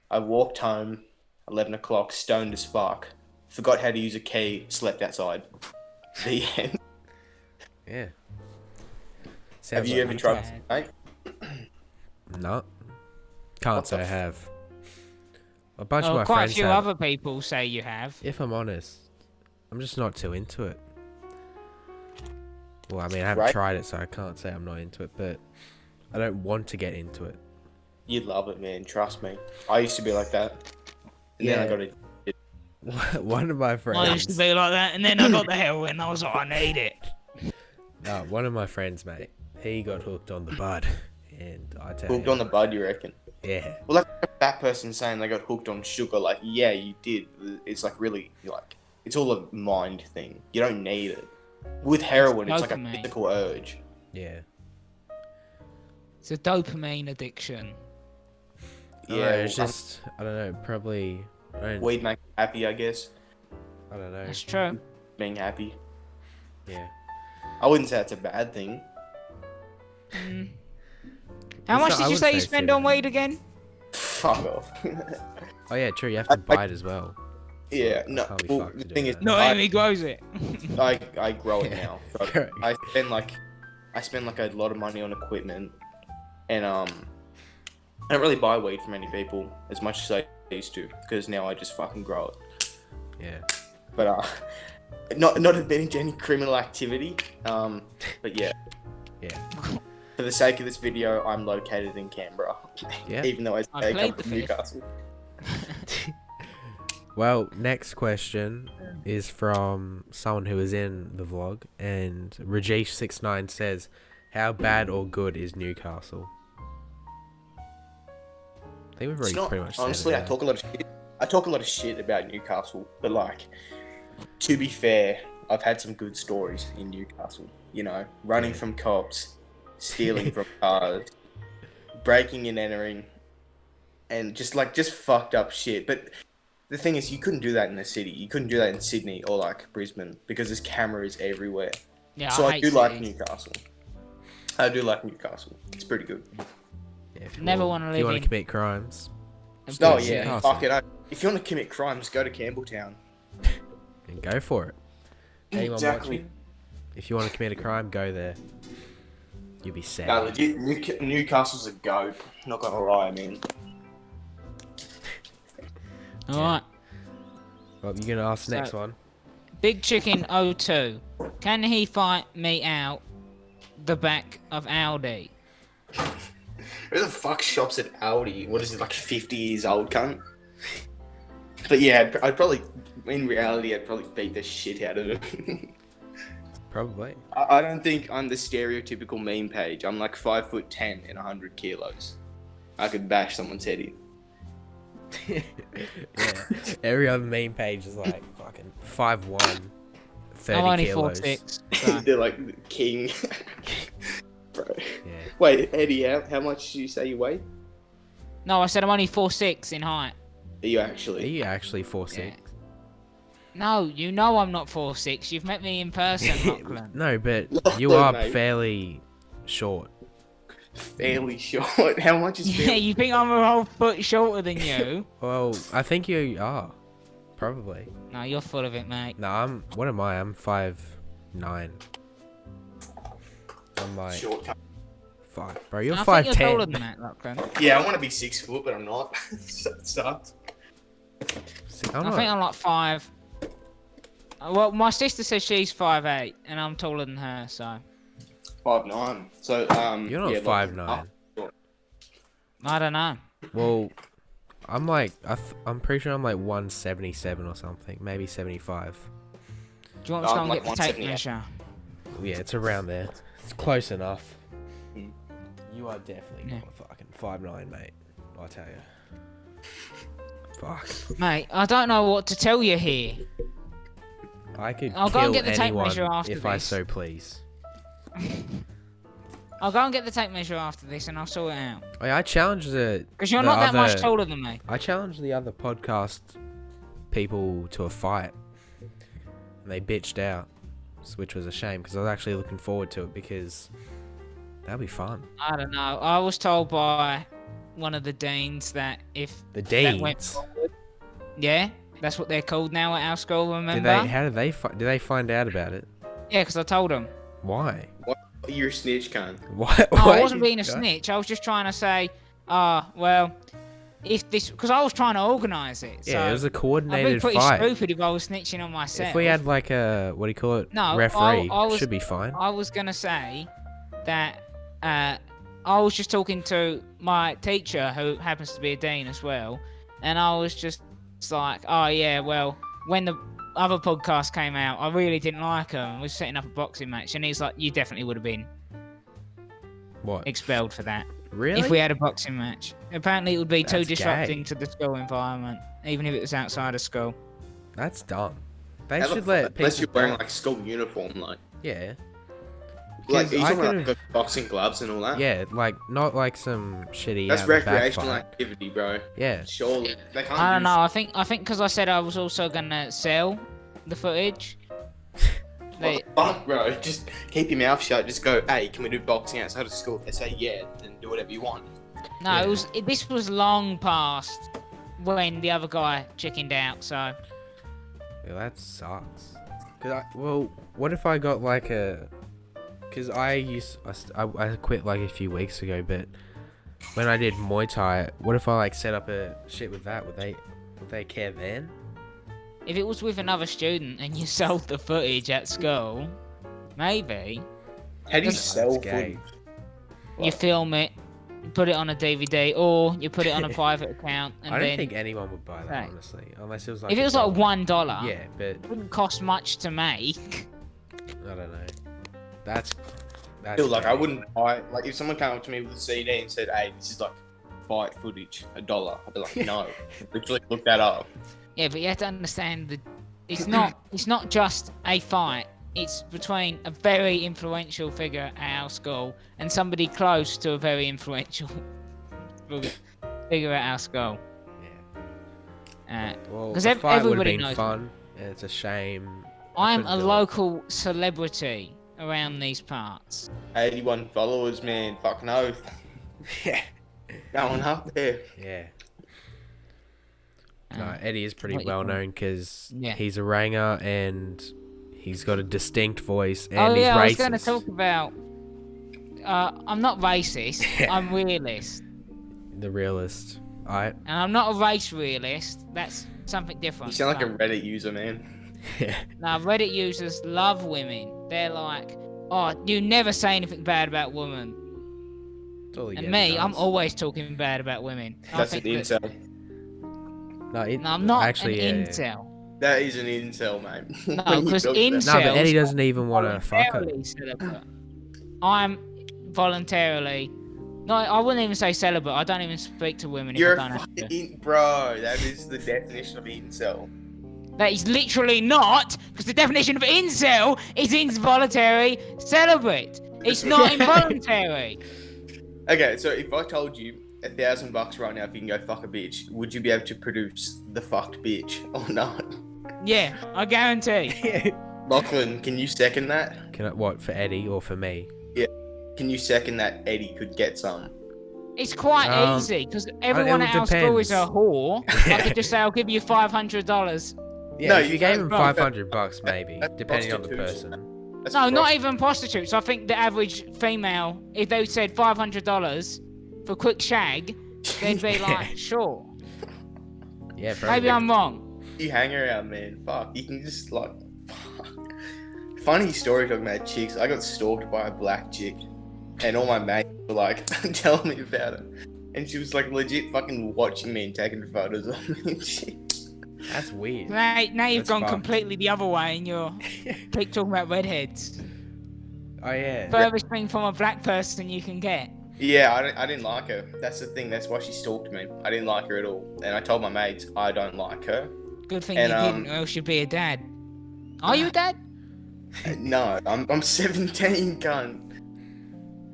I walked home, 11 o'clock, stoned as fuck. Forgot how to use a key, slept outside. The end. Yeah. Have Sounds you like ever me. tried, mate? No. Can't What say the I have. A bunch of my Quite a friends few have. other people say you have. If I'm honest, I'm just not too into it. Well, I mean, I haven't Right. tried it, so I can't say I'm not into it, but I don't want to get into it. You'd love it, man. Trust me. I used to be like that. And then I Yeah. got it. One of my I used friends, to be like that, and then I got the heroin. I was like, I need it. no, one of my friends, mate, he got hooked on the bud, and I tell Hooked you, on the bud, you reckon? yeah, Well, like that person saying they got hooked on sugar, like, yeah, you did. It's like really, like, it's all a mind thing. You don't need it. With heroin, it's like a dopamine. physical urge. yeah. It's a dopamine addiction. Yeah, it's well, just I don't know, probably weed makes you happy, I guess. I don't know. That's true. Being happy. Yeah, I wouldn't say that's a bad thing. Mm. How It's much not- did I you would say you say spend too on many. weed again? Fuck off. Oh yeah, true. You have to buy it as well. Yeah, no. Can't be Well, fucked the to do thing is, that. No, Amy grows it. I grow it Yeah. now. So Correct. I spend like a lot of money on equipment, and I don't really buy weed from many people as much as I used to because now I just fucking grow it. Yeah. But not admitting to any criminal activity. But yeah. Yeah. For the sake of this video, I'm located in Canberra, Yeah. even though I I come played the from fifth. Newcastle. Well, next question is from someone who was in the vlog, and Rajesh69 says, "How bad or good is Newcastle?" I think we've It's already not, pretty much said honestly, it. I talk a lot of shit. I talk a lot of shit about Newcastle, but like, to be fair, I've had some good stories in Newcastle. You know, running Yeah. from cops, stealing from cars, breaking and entering, and just fucked up shit. But the thing is, you couldn't do that in the city. You couldn't do that in Sydney or like Brisbane because there's cameras everywhere. Yeah, So I hate do like cities. Newcastle. I do like Newcastle. It's pretty good. Yeah, if you Never want- wanna If you live want in- to commit crimes, And Oh put yeah, Newcastle. fuck it. If you want to commit crimes, go to Campbelltown. then go for it. Anyone Exactly. watching? If you want to commit a crime, go there. You'll be sad. No, legit, Newcastle's a goat. Not gonna lie, man. All right. Well, you're gonna ask the next So- one. Big Chicken 02. Can he fight me out the back of Audi? Who the fuck shops at Aldi? What is it, like 50 years old, cunt? But yeah, I'd probably, in reality, I'd probably beat the shit out of him. Probably. I don't think I'm the stereotypical meme page. I'm like 5'10" and 100 kilos. I could bash someone's head in. Yeah. Every other meme page is like fucking 5'1", 30 I'm only kilos. 4'6". So. They're like the king. Bro. Yeah. Wait, Eddie, how much did you say you weigh? No, I said I'm only 4'6" in height. Are you Are actually? you actually 4'6"? Yeah. No, you know I'm not 4'6". You've met me in person, Lachlan. No, but Lachlan, you are mate. fairly short. Fairly short. How much is Yeah, fairly? you think I'm a whole foot shorter than you? Well, I think you are. Probably. No, you're full of it, mate. No, what am I? I'm 5'9". I'm like, Short. fuck, bro, you're I think you're taller 5'10". than that, Lachlan. Yeah, I want to be 6 foot, but I'm not. So it sucks. I'm I think I'm like 5. Well, my sister says she's 5'8", and I'm taller than her, so 5'9". So You're not yeah, 5'9". I don't know. Well, I'm like, I'm pretty sure I'm like 177 or something, maybe 75. Do you want to go I'm and like get the tape 178. measure? Yeah, it's around there. It's close enough. Hmm. You are definitely Yeah. not fucking 5'9", mate. I tell you. Fuck. Mate, I don't know what to tell you here. I could I'll go and kill get the tape anyone measure after if I this. so please. I'll go and get the tape measure after this, and I'll sort it out. Oh, yeah, I challenged the. Because you're the not that much other- taller than me. I challenged the other podcast people to a fight. And they bitched out, which was a shame because I was actually looking forward to it because that'd be fun. I don't know. I was told by one of the deans that if The that went Deans. forward, yeah, that's what they're called now at our school. Did Remember? they? How did they? Did they find out about it? Yeah, because I told them. Why? You're a snitch, cunt. Why? No, why I wasn't did- being a snitch. I was just trying to say, well, if this, because I was trying to organise it. Yeah, so it was a I'd be coordinated pretty fight. stupid if I was snitching on myself. If we had like a what do you call it? No, referee, I was- should be fine. I was gonna say that I was just talking to my teacher, who happens to be a dean as well, and I was just like, oh yeah, well, when the other podcast came out, I really didn't like him. And we were setting up a boxing match, and he's like, you definitely would have been What? expelled for that Really? if we had a boxing match. Apparently, it would be too That's disrupting gay. to the school environment, even if it was outside of school. That's dumb. They How the should fuck- let unless people. you're wearing like school uniform, like Yeah. like 'Cause are you I talking about could've- like, boxing gloves and all that? Yeah, like not like some shitty. That's out the back recreational fight. activity, bro. Yeah. Surely they can't. I don't use- know. I think because I said I was also gonna sell the footage. They, Fuck, bro. Just keep your mouth shut. Just go, hey, can we do boxing outside of school? They say, yeah, then do whatever you want. no, Yeah. this was long past when the other guy chickened out. So Yeah, that sucks. Well, what if I got like a... Because I quit like a few weeks ago, but when I did Muay Thai, what if I like set up a shit with that? Would they care then? if it was with another student and you sold the footage at school, maybe How do you That's sell gay. food? you film it, put it on a DVD, or you put it on a private account, and I don't then think anyone would buy that, Right. honestly, unless it was like. if it was like $1, Yeah, but it wouldn't cost much to make. I don't know. That's Still, like, I gay. wouldn't buy... Like, if someone came up to me with a CD and said, hey, this is, like, fight footage, $1, I'd be like, no. Literally look that up. Yeah, but you have to understand that it's not just a fight. It's between a very influential figure at our school and somebody close to a very influential figure at our school. Yeah. Well, 'cause the fight would have everybody been knows fun, and it's a shame. I'm couldn't a do it. local celebrity around these parts. 81 followers, man. Fucking oath. Yeah. Going up there. Yeah. Uh, No, Eddie is pretty what you well call- known because Yeah. he's a ranger and he's got a distinct voice and oh he's yeah, racist. I was going to talk about. I'm not racist. I'm realist, The realist. Alright. and I'm not a race realist. That's something different. You sound like a But- Reddit user, man. Yeah. Now, Reddit users love women. They're like, oh, you never say anything bad about women. That's all he And ever me, I'm does. always talking bad about women. That's an incel. No, I'm not actually, an yeah. incel. That is an incel, mate. No, When you 'cause talk about- incel- No, but Eddie Cells doesn't even want to fuck her. Voluntarily celibate. I'm voluntarily. No, I wouldn't even say celibate. I don't even speak to women You're if I a don't have to. fucking... Bro, that is the definition of incel. That is literally not, because the definition of incel is involuntary celibate. It's not involuntary. Okay, so if I told you $1,000 right now if you can go fuck a bitch, would you be able to produce the fucked bitch or not? Yeah, I guarantee. Lachlan, can you second that? Can I, what, for Eddie or for me? Can you second that Eddie could get some? It's quite Um, easy, because everyone it at our school is a depends. whore. I could just say, I'll give you $500. Yeah, No, if you you gave can't him go- $500 maybe, That's depending on the prostitution. person. That's No, not prost- even prostitutes. I think the average female, if they said $500 for a quick shag, they'd be like, sure. Yeah, probably. Maybe I'm wrong. You hang around, man. Fuck, you can just like. Fuck. Funny story talking about chicks. I got stalked by a black chick, and all my mates were like telling me about it, and she was like legit fucking watching me and taking photos of me and shit. That's weird. Now you've That's gone fucked. completely the other way, and you're keep talking about redheads. Oh yeah. Furthest thing from a black person you can get. Yeah, I didn't like her. That's the thing. That's why she stalked me. I didn't like her at all, and I told my mates I don't like her. Good thing And, you didn't, or else you'd be a dad. Are you a dad? No, I'm 17, cunt.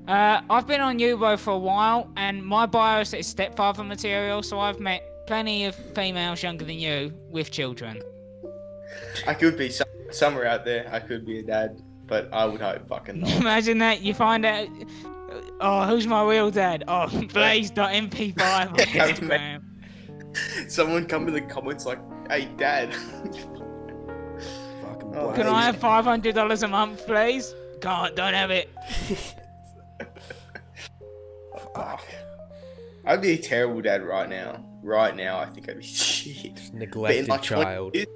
I've been on Yubo for a while, and my bio says stepfather material, so I've met plenty of females younger than you with children. I could be somewhere out there. I could be a dad, but I would hope fucking not. Imagine that, you find out, oh, who's my real dad? Oh, Blaze.mp5 on Yeah, Instagram. Someone come in the comments like, "Hey, dad." Fucking Oh, Can Blaze. I have $500 a month, please? Can't, don't have it. Fuck. I'd be a terrible dad right now. Right now, I think I'd be shit. But in Neglected like 20 child. years-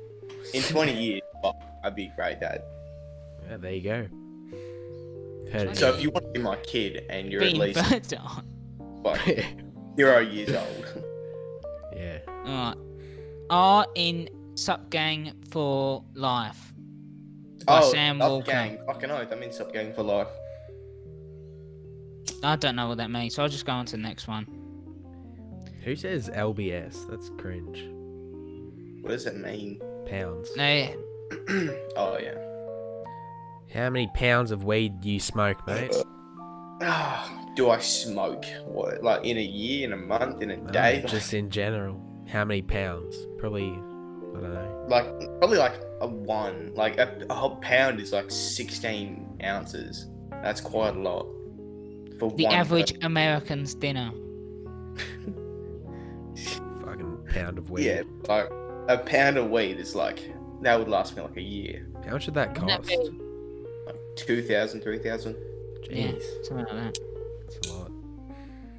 in 20 years, fuck, I'd be a great dad. Yeah, there you go. Heard it. So if you want to be my kid and you're Being at least fertile. like 0 years old, Yeah. Alright. Are in Sup Gang for Life. By Sam Sub Walker. Gang, fucking oath, I'm in Sub Gang for life. I don't know what that means, so I'll just go on to the next one. Who says LBS? That's cringe. What does that mean? Pounds. No, Oh yeah. How many pounds of weed do you smoke, mate? Do I smoke? What, like in a year, in a month, in a No, day? just in general. How many pounds? Probably I don't know. Like, probably like a one. Like, a whole pound is like 16 ounces. That's quite a lot. For The one average American's dinner. Fucking pound of weed. Yeah, like, a pound of weed is like, that would last me like a year. How much did that Wouldn't that cost? be- Like 2,000, 3,000. Yeah, Jeez, something like that. that's a lot.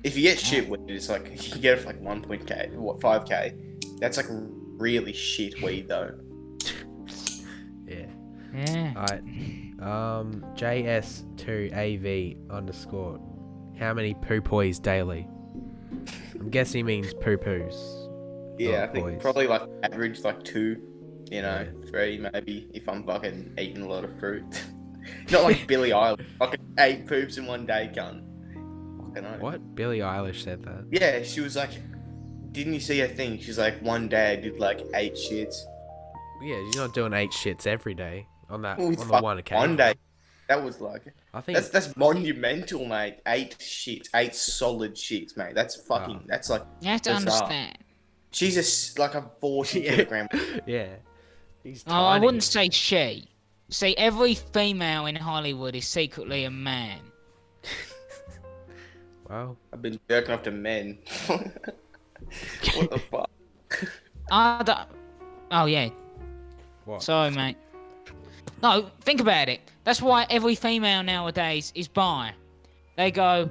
If you get shit weed, it's like, you can get it for like 5K. That's like really shit weed though. Yeah. Yeah. Alright. JS2AV _. How many poo-poys daily? I'm guessing he means poo-poos. Yeah, Not I think boys. probably like average like 2, you know, Yeah. 3 maybe if I'm fucking eating a lot of fruit. Not like Billie Eilish, fucking 8 poops in one day, cunt. Fucking hell. What? Billie Eilish said that. Yeah, she was like, didn't you see her thing? She's like, one day I did like 8 shits. Yeah, you're not doing 8 shits every day on that Well, on it's the one occasion. one day. That was like, I think that's monumental, mate. 8 shits, 8 solid shits, mate. That's fucking, that's like, You have to bizarre. understand. She's like a 40 Yeah. kilogram. yeah. He's Oh, I tiny. wouldn't say she. See, every female in Hollywood is secretly a man. Well, I've been jerking off to men. What the fuck? I don't... Oh, yeah. what? Sorry, mate. No, think about it. That's why every female nowadays is bi. They go...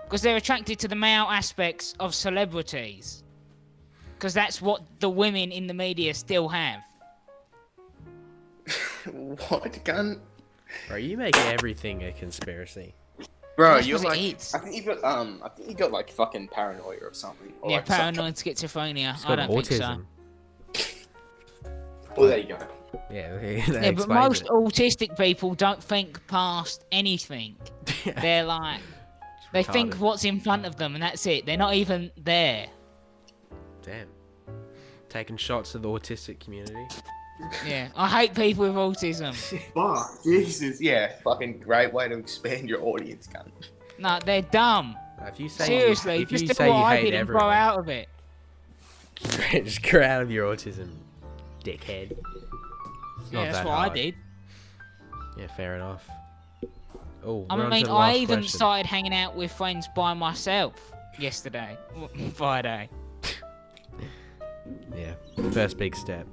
Because they're attracted to the male aspects of celebrities. Because that's what the women in the media still have. What, gun? Bro, you make everything a conspiracy. Bro, That's you're what like, it is. I think you got like fucking paranoia or something. Or Yeah, like some- paranoid schizophrenia. He's I got don't think so. autism. Well, there you go. Yeah, that Yeah, but explains most it. autistic people don't think past anything. They're like, they think retarded. what's in front of them, and that's it. They're not even there. Damn. Taking shots at the autistic community. Yeah, I hate people with autism. Fuck, Jesus. Yeah, fucking great way to expand your audience, gun. No, they're dumb. If you say Seriously, if you just do say what you I hate did and grow everyone, out of it. just grow out of your autism, dickhead. It's Yeah, not that's that what hard. I did. Yeah, fair enough. Oh, I we're on to mean, the I last even question. started hanging out with friends by myself yesterday, Friday. Yeah, first big step.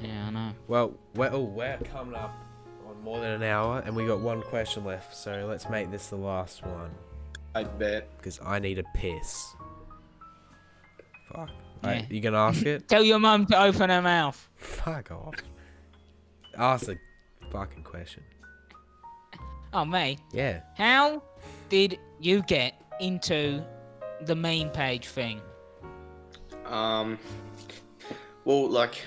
Yeah, I know. Well, we're coming up on more than an hour, and we got one question left. So let's make this the last one, I bet. because I need a piss. Fuck. Yeah. Alright, you gonna ask it? Tell your mum to open her mouth. Fuck off. Ask the fucking question. Oh, me. Yeah. How did you get into the meme page thing? Well, like,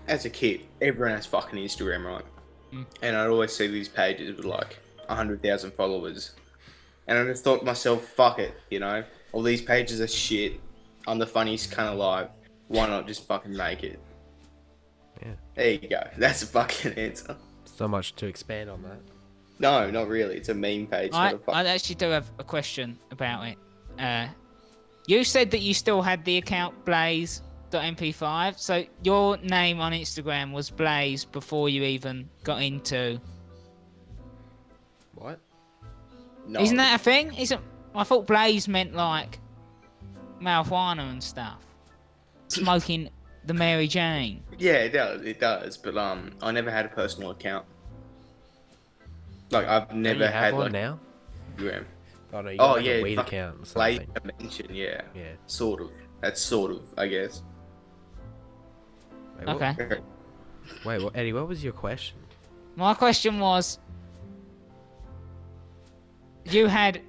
as a kid, everyone has fucking Instagram, right? Mm. And I'd always see these pages with like 100,000 followers. And I just thought to myself, fuck it, you know? All these pages are shit. I'm the funniest cunt alive. Why not just fucking make it? Yeah. There you go. That's a fucking answer. So much to expand on that. No, not really. It's a meme page. I not a fuck- actually do have a question about it. You said that you still had the account Blaze.mp5, so your name on Instagram was Blaze before you even got into... What? no. Isn't that a thing? I thought Blaze meant like marijuana and stuff. Smoking the Mary Jane. Yeah, it does. It does. But I never had a personal account. Like I've Don't never you have had one like now? Instagram. Oh no, you Oh, got like yeah, a weed fuck, account or Blaze something. mention, yeah. Yeah. Sort of. That's sort of, I guess. Wait, what- Okay. Wait, what, Eddie? What was your question? My question was, you had,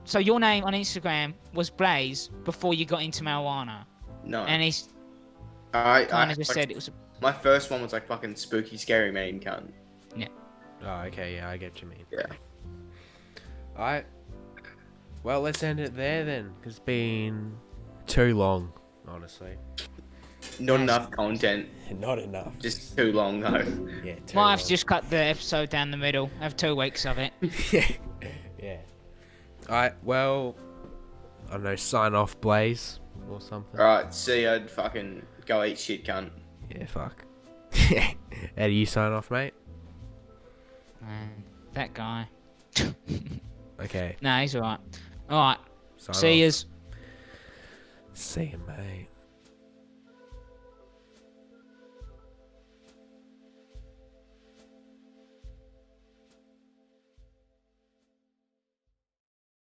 so your name on Instagram was Blaze before you got into marijuana, No. and he's I kind of just like, said it was. my first one was like fucking spooky, scary meme cunt. Oh, okay, yeah, I get what you mean. Yeah. Alright. Well, let's end it there then. 'Cause it's been too long, honestly. Not enough content. Not enough. Just too long though. Yeah, too Might have long. just cut the episode down the middle. Have 2 weeks of it. Yeah. Yeah. Alright, well, I don't know, sign off, Blaze, or something. Alright, see ya. Fucking go eat shit, cunt. Yeah, fuck. Eddie, you sign off, mate? Man, that guy. Okay. Nah, he's alright. Alright, Sign see off. yous. See you, mate.